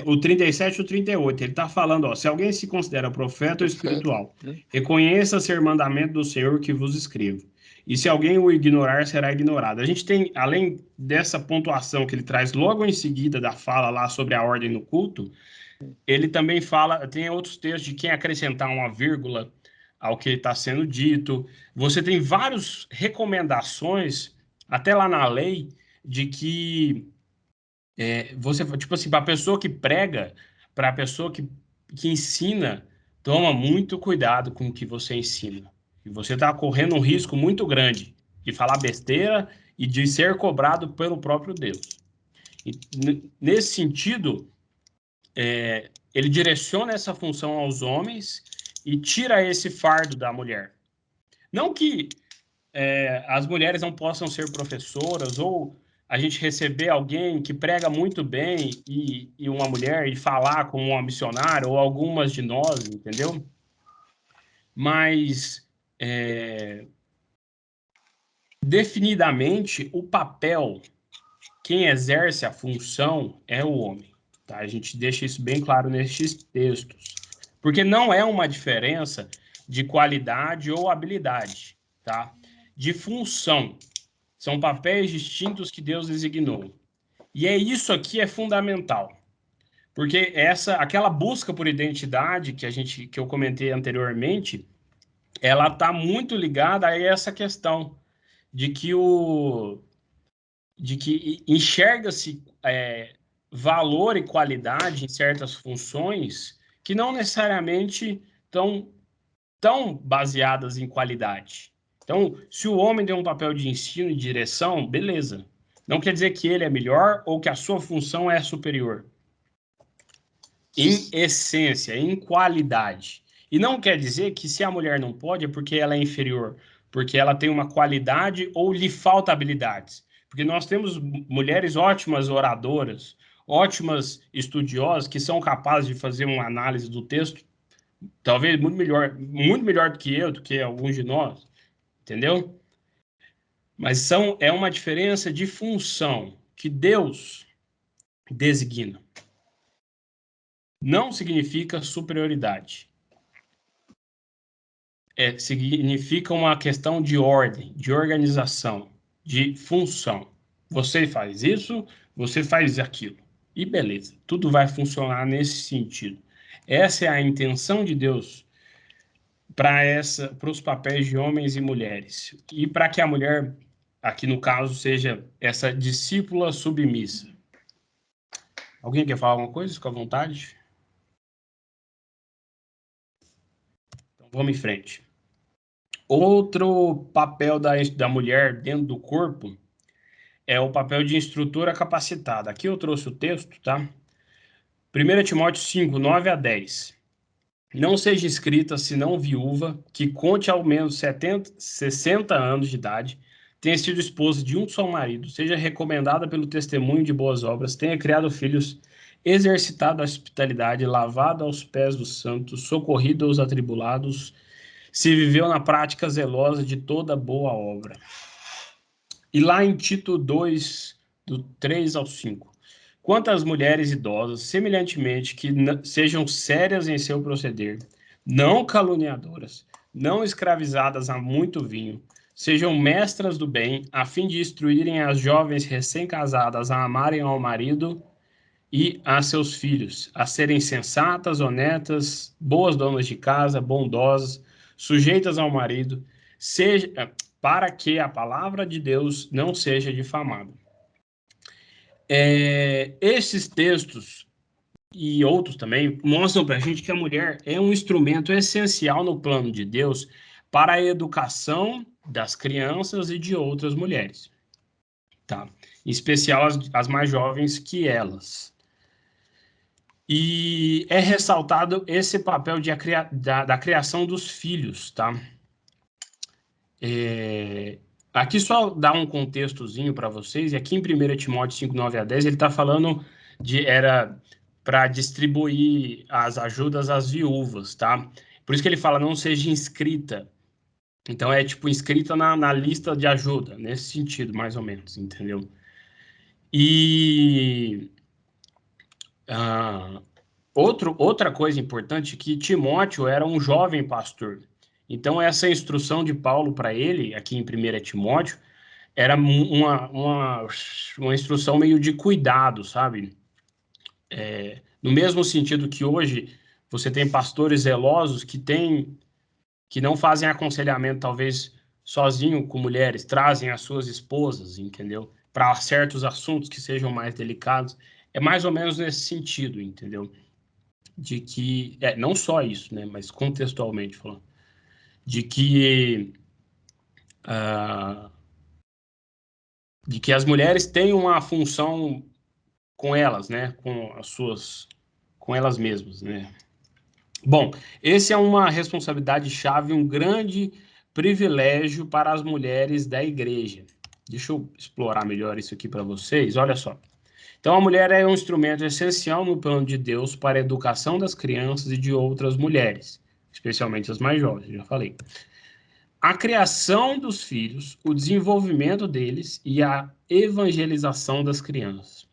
O 37 e o 38. Ele está falando, se alguém se considera profeta ou espiritual, reconheça ser mandamento do Senhor que vos escrevo. E se alguém o ignorar, será ignorado. A gente tem, além dessa pontuação que ele traz logo em seguida da fala lá sobre a ordem no culto, ele também fala, tem outros textos de quem acrescentar uma vírgula ao que está sendo dito. Você tem várias recomendações, até lá na lei, de que você, tipo assim, para a pessoa que prega, para a pessoa que ensina, toma muito cuidado com o que você ensina. E você está correndo um risco muito grande de falar besteira e de ser cobrado pelo próprio Deus. E, nesse sentido, ele direciona essa função aos homens e tira esse fardo da mulher. Não que as mulheres não possam ser professoras, ou a gente receber alguém que prega muito bem e uma mulher e falar como uma missionária, ou algumas de nós, entendeu? Mas, definidamente, o papel, quem exerce a função é o homem. Tá? A gente deixa isso bem claro nestes textos. Porque não é uma diferença de qualidade ou habilidade, tá? De função. São papéis distintos que Deus designou. E isso aqui é fundamental. Porque aquela busca por identidade que eu comentei anteriormente, ela está muito ligada a essa questão de que enxerga-se valor e qualidade em certas funções que não necessariamente estão tão baseadas em qualidade. Então, se o homem tem um papel de ensino e direção, beleza. Não quer dizer que ele é melhor ou que a sua função é superior. Em essência, em qualidade. E não quer dizer que se a mulher não pode é porque ela é inferior, porque ela tem uma qualidade ou lhe falta habilidades. Porque nós temos mulheres ótimas oradoras, ótimas estudiosas, que são capazes de fazer uma análise do texto, talvez muito melhor do que eu, do que alguns de nós, entendeu? Mas é uma diferença de função que Deus designa. Não significa superioridade. Significa uma questão de ordem, de organização, de função. Você faz isso, você faz aquilo. E beleza, tudo vai funcionar nesse sentido. Essa é a intenção de Deus para os papéis de homens e mulheres. E para que a mulher, aqui no caso, seja essa discípula submissa. Alguém quer falar alguma coisa? Fica à vontade. Então, vamos em frente. Outro papel da mulher dentro do corpo é o papel de instrutora capacitada. Aqui eu trouxe o texto, tá? 1 Timóteo 5, 9 a 10. Não seja escrita senão viúva, que conte ao menos 60 anos de idade, tenha sido esposa de um só marido, seja recomendada pelo testemunho de boas obras, tenha criado filhos, exercitado a hospitalidade, lavado aos pés dos santos, socorrido aos atribulados, se viveu na prática zelosa de toda boa obra. E lá em Tito 2, do 3 ao 5. Quanto às mulheres idosas, semelhantemente, que sejam sérias em seu proceder, não caluniadoras, não escravizadas a muito vinho, sejam mestras do bem, a fim de instruírem as jovens recém-casadas a amarem ao marido e a seus filhos, a serem sensatas, honestas, boas donas de casa, bondosas, sujeitas ao marido, para que a palavra de Deus não seja difamada. Esses textos e outros também mostram para a gente que a mulher é um instrumento essencial no plano de Deus para a educação das crianças e de outras mulheres, tá? Em especial as mais jovens que elas. E é ressaltado esse papel da criação dos filhos, tá? Aqui só dá um contextozinho para vocês, e aqui em 1 Timóteo 5, 9 a 10, ele está falando era para distribuir as ajudas às viúvas, tá? Por isso que ele fala, não seja inscrita. Então, é tipo inscrita na lista de ajuda, nesse sentido, mais ou menos, entendeu? E outra coisa importante é que Timóteo era um jovem pastor. Então, essa instrução de Paulo para ele, aqui em 1 Timóteo, era uma instrução meio de cuidado, sabe? No mesmo sentido que hoje você tem pastores zelosos que não fazem aconselhamento, talvez, sozinho com mulheres, trazem as suas esposas, entendeu? Para certos assuntos que sejam mais delicados. É mais ou menos nesse sentido, entendeu? De que, não só isso, né? Mas contextualmente falando, de que de que as mulheres têm uma função com elas, né? Com elas mesmas, né? Bom, esse é uma responsabilidade chave, um grande privilégio para as mulheres da igreja. Deixa eu explorar melhor isso aqui para vocês. Olha só. Então, a mulher é um instrumento essencial no plano de Deus para a educação das crianças e de outras mulheres, especialmente as mais jovens, já falei. A criação dos filhos, o desenvolvimento deles e a evangelização das crianças.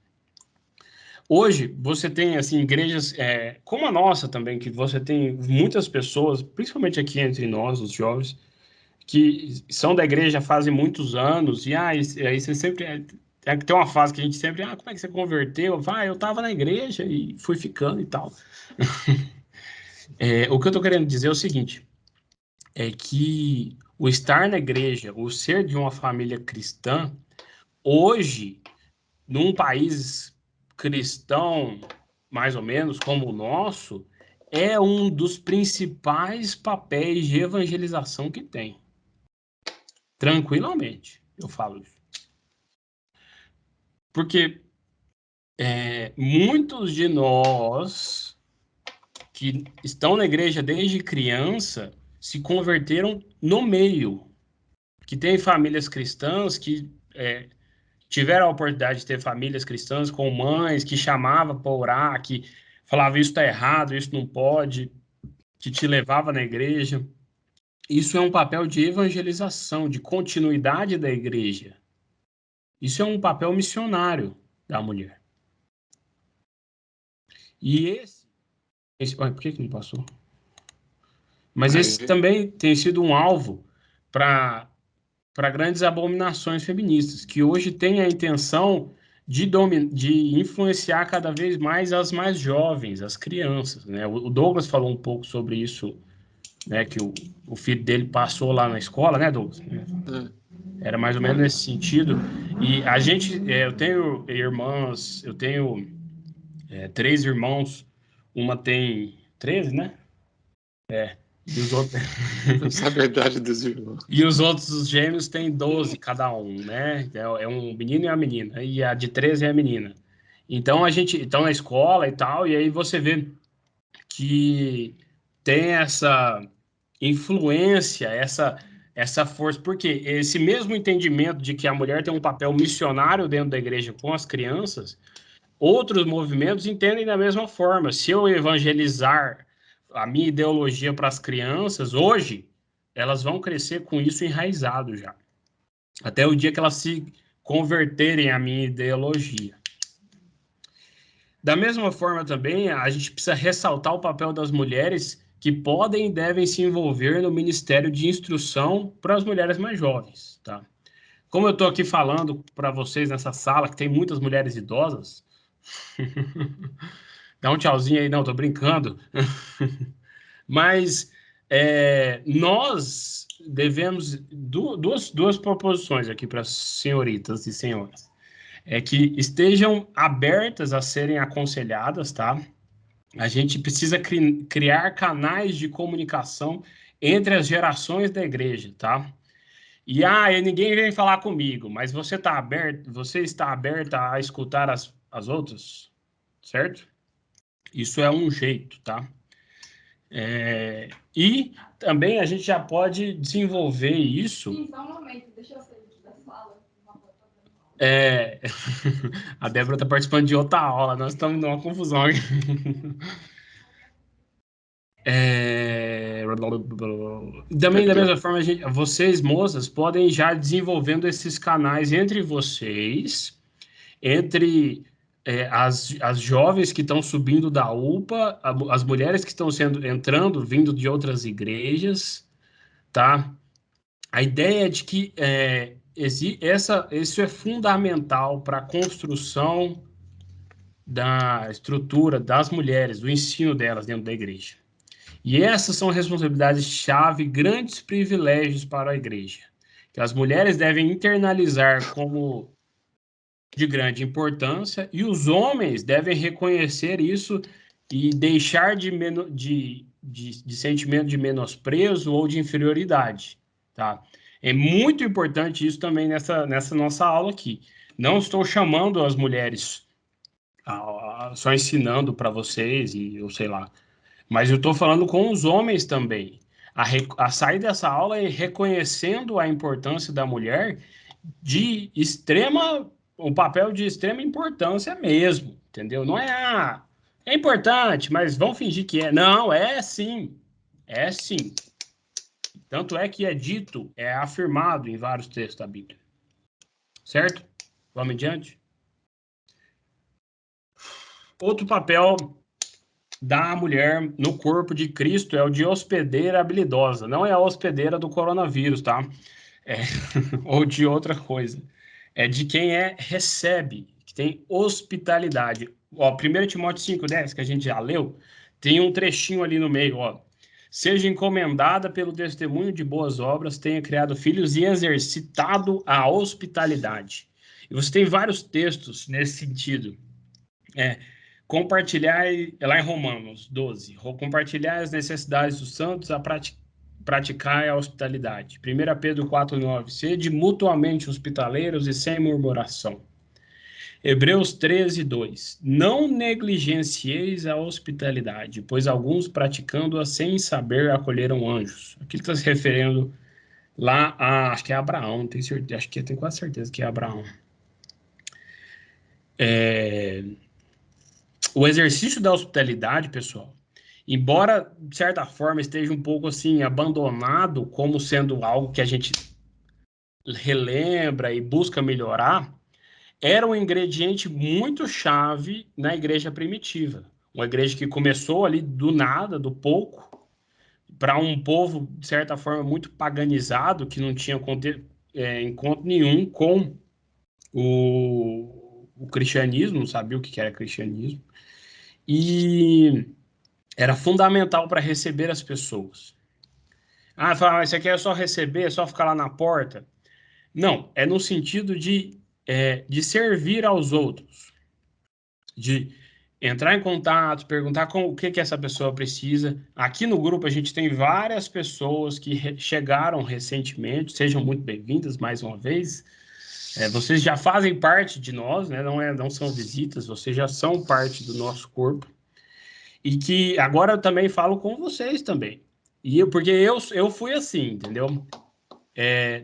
Hoje, você tem, assim, igrejas como a nossa também, que você tem muitas pessoas, principalmente aqui entre nós, os jovens, que são da igreja fazem muitos anos, e aí você sempre... Tem uma fase que a gente sempre... como é que você converteu? Eu estava na igreja e fui ficando e tal. O que eu estou querendo dizer é o seguinte, é que o estar na igreja, o ser de uma família cristã, hoje, num país cristão, mais ou menos, como o nosso, é um dos principais papéis de evangelização que tem. Tranquilamente, eu falo isso. Porque muitos de nós que estão na igreja desde criança se converteram no meio. Que tem famílias cristãs que tiveram a oportunidade de ter famílias cristãs com mães que chamavam para orar, que falavam isso está errado, isso não pode, que te levava na igreja. Isso é um papel de evangelização, de continuidade da igreja. Isso é um papel missionário da mulher. E por que não passou? Mas esse também tem sido um alvo para grandes abominações feministas, que hoje têm a intenção de influenciar cada vez mais as mais jovens, as crianças, né? O Douglas falou um pouco sobre isso, né? Que o filho dele passou lá na escola, né, Douglas? Era mais ou menos nesse sentido. E a gente, eu tenho irmãs, eu tenho 3 irmãos, uma tem 13, né? E os outros... Não sabe a idade dos irmãos. E os outros gêmeos têm 12 cada um, né? É um menino e uma menina. E a de 13 é a menina. Então, a gente está na escola e tal, e aí você vê que tem essa influência, essa força. Porque esse mesmo entendimento de que a mulher tem um papel missionário dentro da igreja com as crianças, outros movimentos entendem da mesma forma. Se eu evangelizar a minha ideologia para as crianças, hoje, elas vão crescer com isso enraizado já. Até o dia que elas se converterem à minha ideologia. Da mesma forma também, a gente precisa ressaltar o papel das mulheres que podem e devem se envolver no Ministério de Instrução para as mulheres mais jovens, tá? Como eu estou aqui falando para vocês nessa sala, que tem muitas mulheres idosas, dá um tchauzinho aí, não, tô brincando. Mas nós devemos duas proposições aqui para as senhoritas e senhores. É que estejam abertas a serem aconselhadas, tá? A gente precisa criar canais de comunicação entre as gerações da igreja, tá? E ninguém vem falar comigo, mas você está aberta a escutar as outras, certo? Isso é um jeito, tá? E também a gente já pode desenvolver isso. Sim, só um momento, deixa eu sair da sala. A Débora está participando de outra aula, nós estamos numa confusão aqui. Também, da mesma forma, vocês, moças, podem já desenvolvendo esses canais entre vocês, entre as jovens que estão subindo da UPA, as mulheres que estão entrando, vindo de outras igrejas, tá? A ideia é de que isso é fundamental para a construção da estrutura das mulheres, do ensino delas dentro da igreja. E essas são responsabilidades-chave, grandes privilégios para a igreja, que as mulheres devem internalizar como de grande importância, e os homens devem reconhecer isso e deixar de sentimento de menosprezo ou de inferioridade, tá? É muito importante isso também nessa nossa aula aqui. Não estou chamando as mulheres, só ensinando para vocês, e eu sei lá. Mas eu estou falando com os homens também. A sair dessa aula é reconhecendo a importância da mulher o papel de extrema importância mesmo, entendeu? Não é, é importante, mas vamos fingir que é. Não, é sim. É sim. Tanto é que é dito, é afirmado em vários textos da Bíblia. Certo? Vamos adiante? Outro papel da mulher no corpo de Cristo é o de hospedeira habilidosa. Não é a hospedeira do coronavírus, tá? Ou de outra coisa. É de quem recebe, que tem hospitalidade. Ó, 1 Timóteo 5,10, que a gente já leu, tem um trechinho ali no meio, ó. Seja encomendada pelo testemunho de boas obras, tenha criado filhos e exercitado a hospitalidade. E você tem vários textos nesse sentido. Compartilhar, lá em Romanos 12, compartilhar as necessidades dos santos, praticar a hospitalidade. 1 Pedro 4,9, sede mutuamente hospitaleiros e sem murmuração. Hebreus 13:2, não negligencieis a hospitalidade, pois alguns praticando-a sem saber acolheram anjos. Aqui está se referindo lá acho que é Abraão, tenho certeza, acho que tenho quase certeza que é Abraão. O exercício da hospitalidade, pessoal, embora de certa forma esteja um pouco assim abandonado como sendo algo que a gente relembra e busca melhorar, era um ingrediente muito chave na igreja primitiva. Uma igreja que começou ali do nada, do pouco, para um povo, de certa forma, muito paganizado, que não tinha encontro nenhum com o cristianismo, não sabia o que era cristianismo, e era fundamental para receber as pessoas. Fala, isso aqui é só receber, é só ficar lá na porta? Não, é no sentido de servir aos outros, de entrar em contato, perguntar o que essa pessoa precisa. Aqui no grupo a gente tem várias pessoas que chegaram recentemente, sejam muito bem-vindas mais uma vez. Vocês já fazem parte de nós, né? Não são visitas, vocês já são parte do nosso corpo. E que agora eu também falo com vocês também. Porque eu fui assim, entendeu?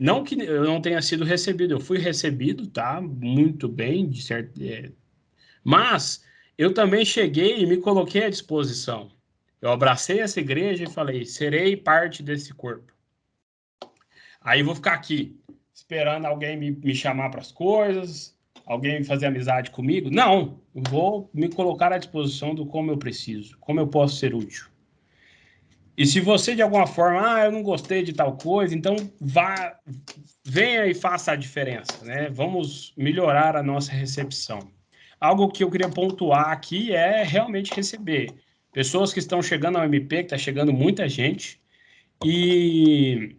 Não que eu não tenha sido recebido, eu fui recebido, tá? Muito bem, de certo. Mas eu também cheguei e me coloquei à disposição. Eu abracei essa igreja e falei, serei parte desse corpo. Aí vou ficar aqui, esperando alguém me chamar para as coisas, alguém fazer amizade comigo. Não, eu vou me colocar à disposição do como eu preciso, como eu posso ser útil. E se você, de alguma forma, eu não gostei de tal coisa, então venha e faça a diferença, né? Vamos melhorar a nossa recepção. Algo que eu queria pontuar aqui é realmente receber pessoas que estão chegando ao MP, que está chegando muita gente, e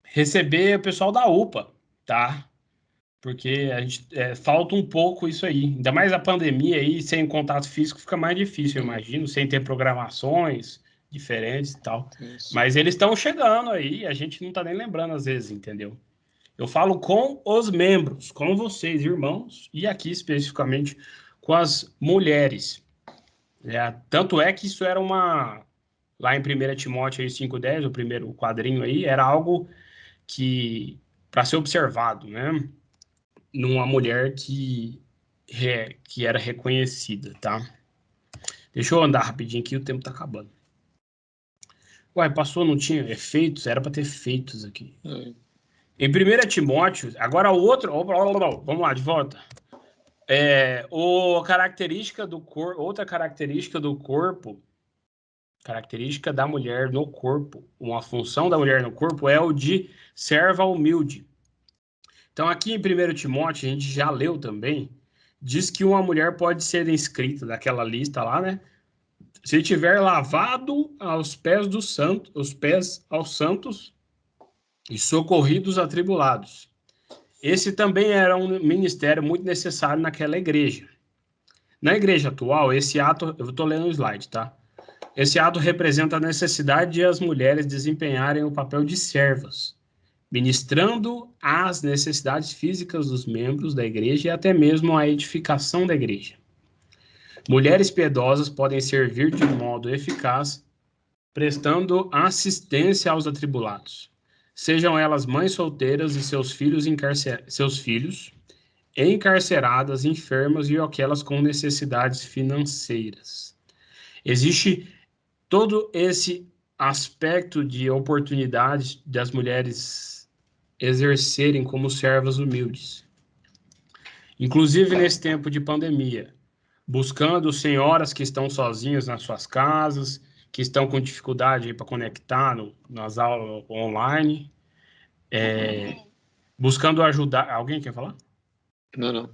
receber o pessoal da UPA, tá? Porque a gente falta um pouco isso aí. Ainda mais a pandemia aí, sem contato físico, fica mais difícil, eu imagino, sem ter programações diferentes e tal. Isso. Mas eles estão chegando aí, a gente não está nem lembrando às vezes, entendeu? Eu falo com os membros, com vocês, irmãos, e aqui especificamente com as mulheres. Tanto é que isso era lá em 1 Timóteo 5,10, o primeiro quadrinho aí, era algo que para ser observado, né? Numa mulher que era reconhecida, tá? Deixa eu andar rapidinho aqui, o tempo tá acabando. Uai, passou, não tinha efeitos? Era para ter efeitos aqui. Em 1 Timóteo, agora o outro... Vamos lá, de volta. Outra característica do corpo, característica da mulher no corpo, uma função da mulher no corpo é o de serva humilde. Então, aqui em 1 Timóteo, a gente já leu também, diz que uma mulher pode ser inscrita naquela lista lá, né? Se tiver lavado aos pés dos santos, os pés aos santos e socorridos atribulados. Esse também era um ministério muito necessário naquela igreja. Na igreja atual, esse ato, eu estou lendo o slide, tá? Esse ato representa a necessidade de as mulheres desempenharem o papel de servas, ministrando às necessidades físicas dos membros da igreja e até mesmo à edificação da igreja. Mulheres piedosas podem servir de modo eficaz, prestando assistência aos atribulados, sejam elas mães solteiras e seus filhos encarceradas, enfermas e aquelas com necessidades financeiras. Existe todo esse aspecto de oportunidade das mulheres exercerem como servas humildes. Inclusive nesse tempo de pandemia, buscando senhoras que estão sozinhas nas suas casas, que estão com dificuldade para conectar nas aulas online, buscando ajudar... Alguém quer falar? Não.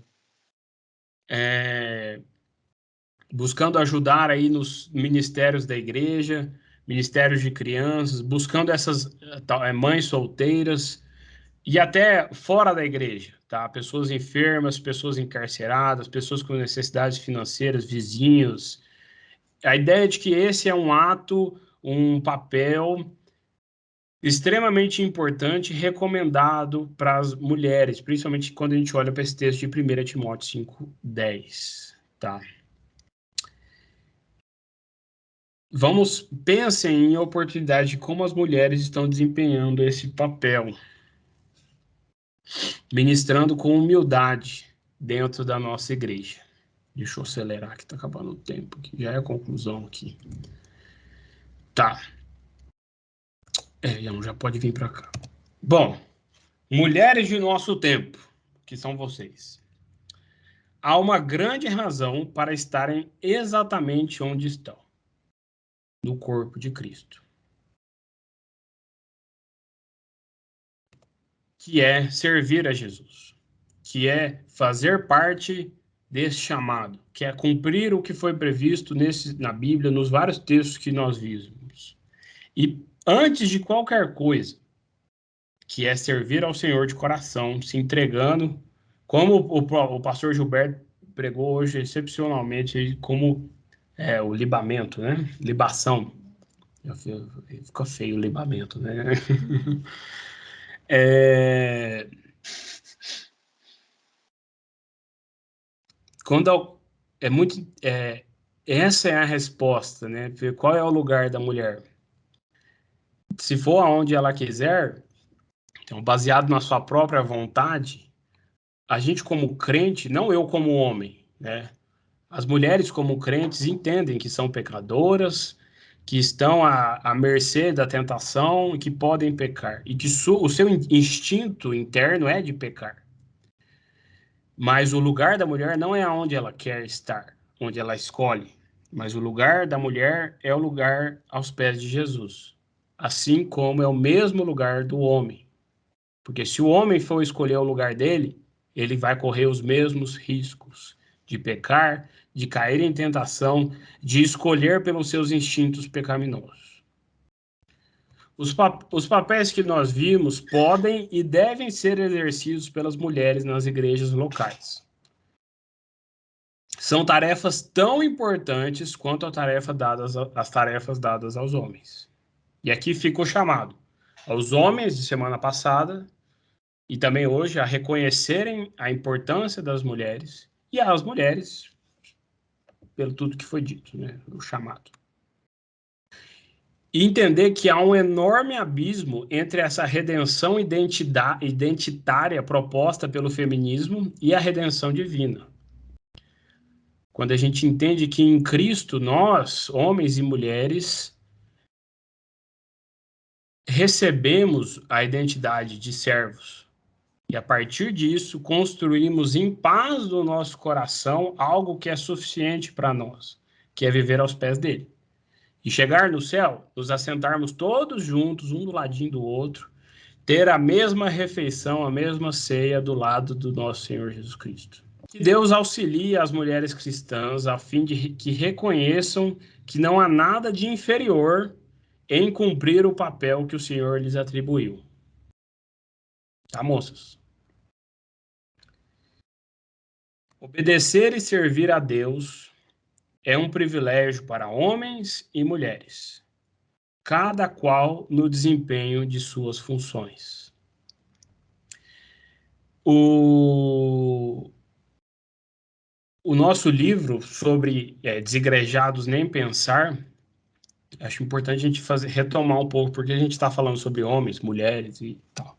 Buscando ajudar aí nos ministérios da igreja, ministérios de crianças, buscando essas mães solteiras e até fora da igreja, tá? Pessoas enfermas, pessoas encarceradas, pessoas com necessidades financeiras, vizinhos. A ideia de que esse é um ato, um papel extremamente importante, recomendado para as mulheres, principalmente quando a gente olha para esse texto de 1 Timóteo 5:10, tá? Pensem em oportunidade de como as mulheres estão desempenhando esse papel, ministrando com humildade dentro da nossa igreja. Deixa eu acelerar que está acabando o tempo, que já é a conclusão aqui. Tá. Ian, já pode vir para cá. Bom, mulheres de nosso tempo, que são vocês. Há uma grande razão para estarem exatamente onde estão, no corpo de Cristo. Que é servir a Jesus, que é fazer parte desse chamado, que é cumprir o que foi previsto na Bíblia, nos vários textos que nós vimos. E antes de qualquer coisa, que é servir ao Senhor de coração, se entregando, como o pastor Gilberto pregou hoje excepcionalmente, como o libamento, né? Libação. Fica feio o libamento, né? Essa é a resposta, né? Qual é o lugar da mulher? Se for aonde ela quiser, então, baseado na sua própria vontade, a gente como crente, não eu como homem, né? As mulheres como crentes entendem que são pecadoras, que estão à mercê da tentação e que podem pecar. E que o seu instinto interno é de pecar. Mas o lugar da mulher não é onde ela quer estar, onde ela escolhe. Mas o lugar da mulher é o lugar aos pés de Jesus. Assim como é o mesmo lugar do homem. Porque se o homem for escolher o lugar dele, ele vai correr os mesmos riscos de pecar, de cair em tentação, de escolher pelos seus instintos pecaminosos. Os papéis que nós vimos podem e devem ser exercidos pelas mulheres nas igrejas locais. São tarefas tão importantes quanto as tarefas dadas aos homens. E aqui fica o chamado aos homens de semana passada e também hoje a reconhecerem a importância das mulheres e às mulheres, pelo tudo que foi dito, né? O chamado. E entender que há um enorme abismo entre essa redenção identitária proposta pelo feminismo e a redenção divina. Quando a gente entende que em Cristo nós, homens e mulheres, recebemos a identidade de servos. E a partir disso, construímos em paz do nosso coração algo que é suficiente para nós, que é viver aos pés dele. E chegar no céu, nos assentarmos todos juntos, um do ladinho do outro, ter a mesma refeição, a mesma ceia do lado do nosso Senhor Jesus Cristo. Que Deus auxilie as mulheres cristãs a fim de que reconheçam que não há nada de inferior em cumprir o papel que o Senhor lhes atribuiu. Tá, moças? Obedecer e servir a Deus é um privilégio para homens e mulheres, cada qual no desempenho de suas funções. O nosso livro sobre desigrejados nem pensar, acho importante a gente retomar um pouco, porque a gente está falando sobre homens, mulheres e tal.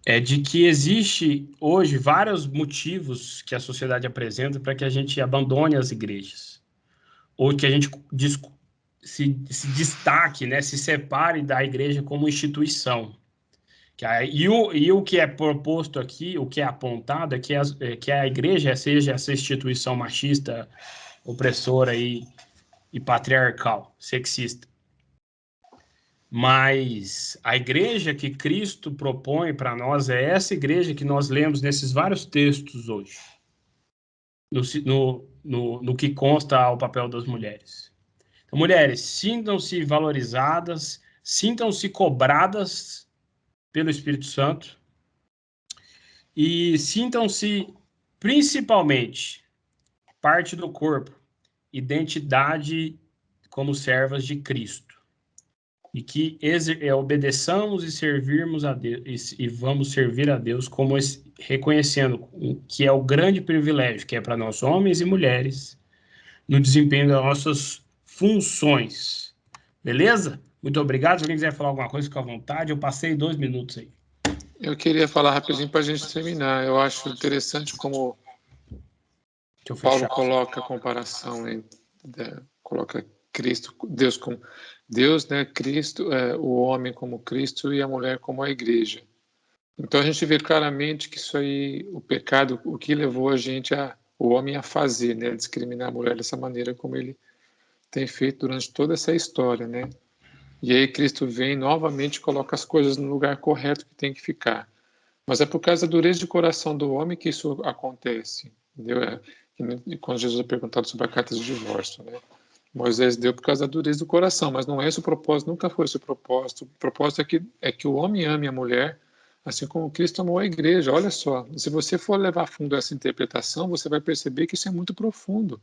É de que existe hoje vários motivos que a sociedade apresenta para que a gente abandone as igrejas, ou que a gente se destaque, né, se separe da igreja como instituição. E o que é proposto aqui, o que é apontado, é que a igreja seja essa instituição machista, opressora e patriarcal, sexista. Mas a igreja que Cristo propõe para nós é essa igreja que nós lemos nesses vários textos hoje, no que consta ao papel das mulheres. Então, mulheres, sintam-se valorizadas, sintam-se cobradas pelo Espírito Santo e sintam-se principalmente parte do corpo, identidade como servas de Cristo. E que obedeçamos e servirmos a Deus, e vamos servir a Deus como reconhecendo que é o grande privilégio que é para nós, homens e mulheres, no desempenho das nossas funções. Beleza? Muito obrigado. Se alguém quiser falar alguma coisa, fica à vontade. Eu passei 2 minutos aí. Eu queria falar rapidinho para a gente terminar. Eu acho interessante como Paulo coloca a comparação, coloca Cristo, Deus como Deus, né? Cristo, o homem como Cristo e a mulher como a igreja. Então a gente vê claramente que isso aí, o pecado, o que levou o homem a fazer, né? A discriminar a mulher dessa maneira como ele tem feito durante toda essa história, né? E aí Cristo vem novamente e coloca as coisas no lugar correto que tem que ficar. Mas é por causa da dureza de coração do homem que isso acontece, entendeu? Quando Jesus é perguntado sobre a carta de divórcio, né? Moisés deu por causa da dureza do coração, mas não é esse o propósito, nunca foi esse o propósito. O propósito é que o homem ame a mulher, assim como Cristo amou a igreja. Olha só, se você for levar a fundo essa interpretação, você vai perceber que isso é muito profundo.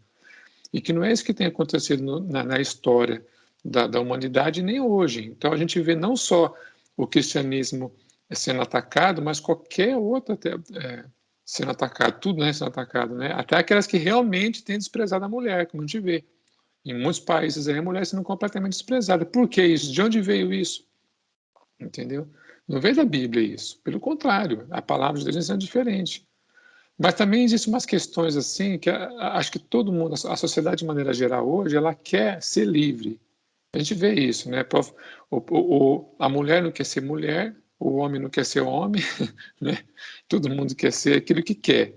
E que não é isso que tem acontecido na história da humanidade, nem hoje. Então a gente vê não só o cristianismo sendo atacado, mas qualquer outro sendo atacado, tudo, né, sendo atacado, né? Até aquelas que realmente têm desprezado a mulher, como a gente vê. Em muitos países aí, a mulher sendo completamente desprezada. Por que isso? De onde veio isso? Entendeu? Não veio da Bíblia isso. Pelo contrário, a palavra de Deus é diferente. Mas também existem umas questões assim que acho que todo mundo, a sociedade de maneira geral hoje, ela quer ser livre. A gente vê isso, né? A mulher não quer ser mulher, o homem não quer ser homem, né? Todo mundo quer ser aquilo que quer,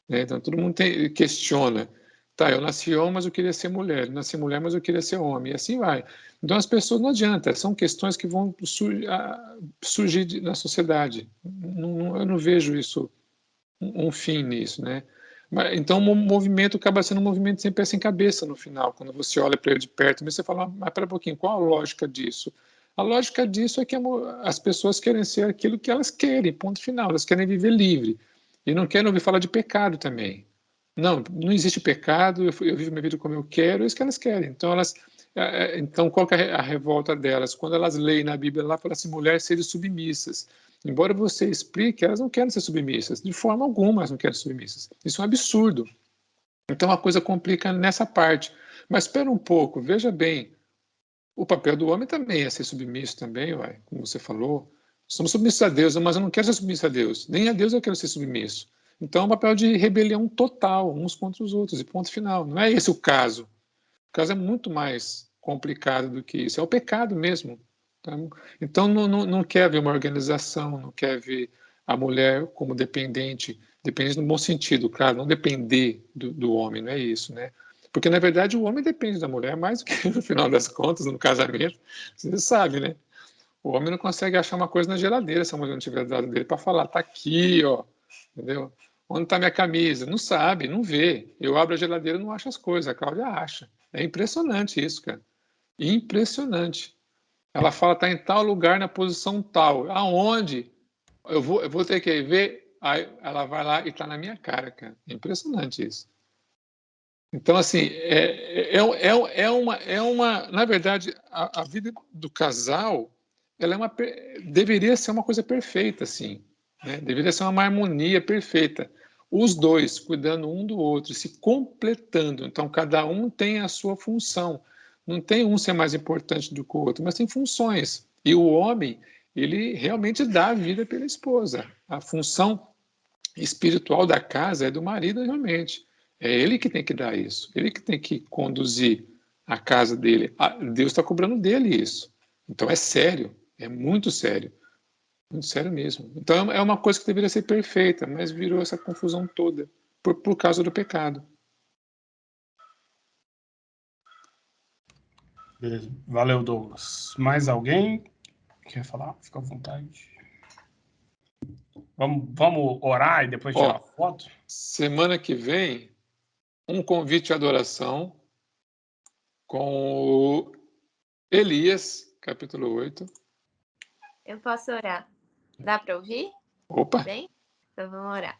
né? Então todo mundo questiona. Tá, eu nasci homem, mas eu queria ser mulher. Eu nasci mulher, mas eu queria ser homem. E assim vai. Então as pessoas não adianta, são questões que vão surgir na sociedade. Eu não vejo isso, um fim nisso, né? Então o movimento acaba sendo um movimento sem pé sem cabeça no final. Quando você olha para ele de perto, você fala, mas pera um pouquinho, qual a lógica disso? A lógica disso é que as pessoas querem ser aquilo que elas querem, ponto final. Elas querem viver livre. E não querem ouvir falar de pecado também. Não existe pecado, eu vivo minha vida como eu quero, é isso que elas querem. Então qual que é a revolta delas? Quando elas leem na Bíblia, lá fala assim, mulheres sejam submissas. Embora você explique, elas não querem ser submissas. De forma alguma elas não querem ser submissas. Isso é um absurdo. Então a coisa complica nessa parte. Mas espera um pouco, veja bem, o papel do homem também é ser submisso também, como você falou. Somos submissos a Deus, mas eu não quero ser submisso a Deus. Nem a Deus eu quero ser submisso. Então é um papel de rebelião total, uns contra os outros, e ponto final. Não é esse o caso. O caso é muito mais complicado do que isso. É o pecado mesmo. Tá? Então não quer ver uma organização, não quer ver a mulher como dependente no bom sentido, claro, não depender do homem, não é isso, né? Porque, na verdade, o homem depende da mulher mais do que, no final das contas, no casamento. Você sabe, né? O homem não consegue achar uma coisa na geladeira se a mulher não tiver do lado dele para falar, tá aqui, ó, entendeu? Onde está minha camisa? Não sabe, não vê. Eu abro a geladeira e não acho as coisas, a Cláudia acha. É impressionante isso, cara. Impressionante. Ela fala, tá em tal lugar, na posição tal. Aonde? Eu vou ter que ver. Aí ela vai lá e tá na minha cara, cara. É impressionante isso. Então, assim, na verdade, a vida do casal, ela deveria ser uma coisa perfeita, assim, né? Deveria ser uma harmonia perfeita. Os dois cuidando um do outro, se completando. Então, cada um tem a sua função. Não tem um ser mais importante do que o outro, mas tem funções. E o homem, ele realmente dá a vida pela esposa. A função espiritual da casa é do marido, realmente. É ele que tem que dar isso. Ele que tem que conduzir a casa dele. Deus está cobrando dele isso. Então, é sério. É muito sério. Muito sério mesmo. Então é uma coisa que deveria ser perfeita, mas virou essa confusão toda por causa do pecado. Beleza. Valeu, Douglas. Mais alguém quer falar? Fica à vontade. Vamos orar e depois tirar Ó, foto? semana que vem, um convite à adoração com o Elias, capítulo 8. Eu posso orar. Dá para ouvir? Opa! Bem? Então vamos orar.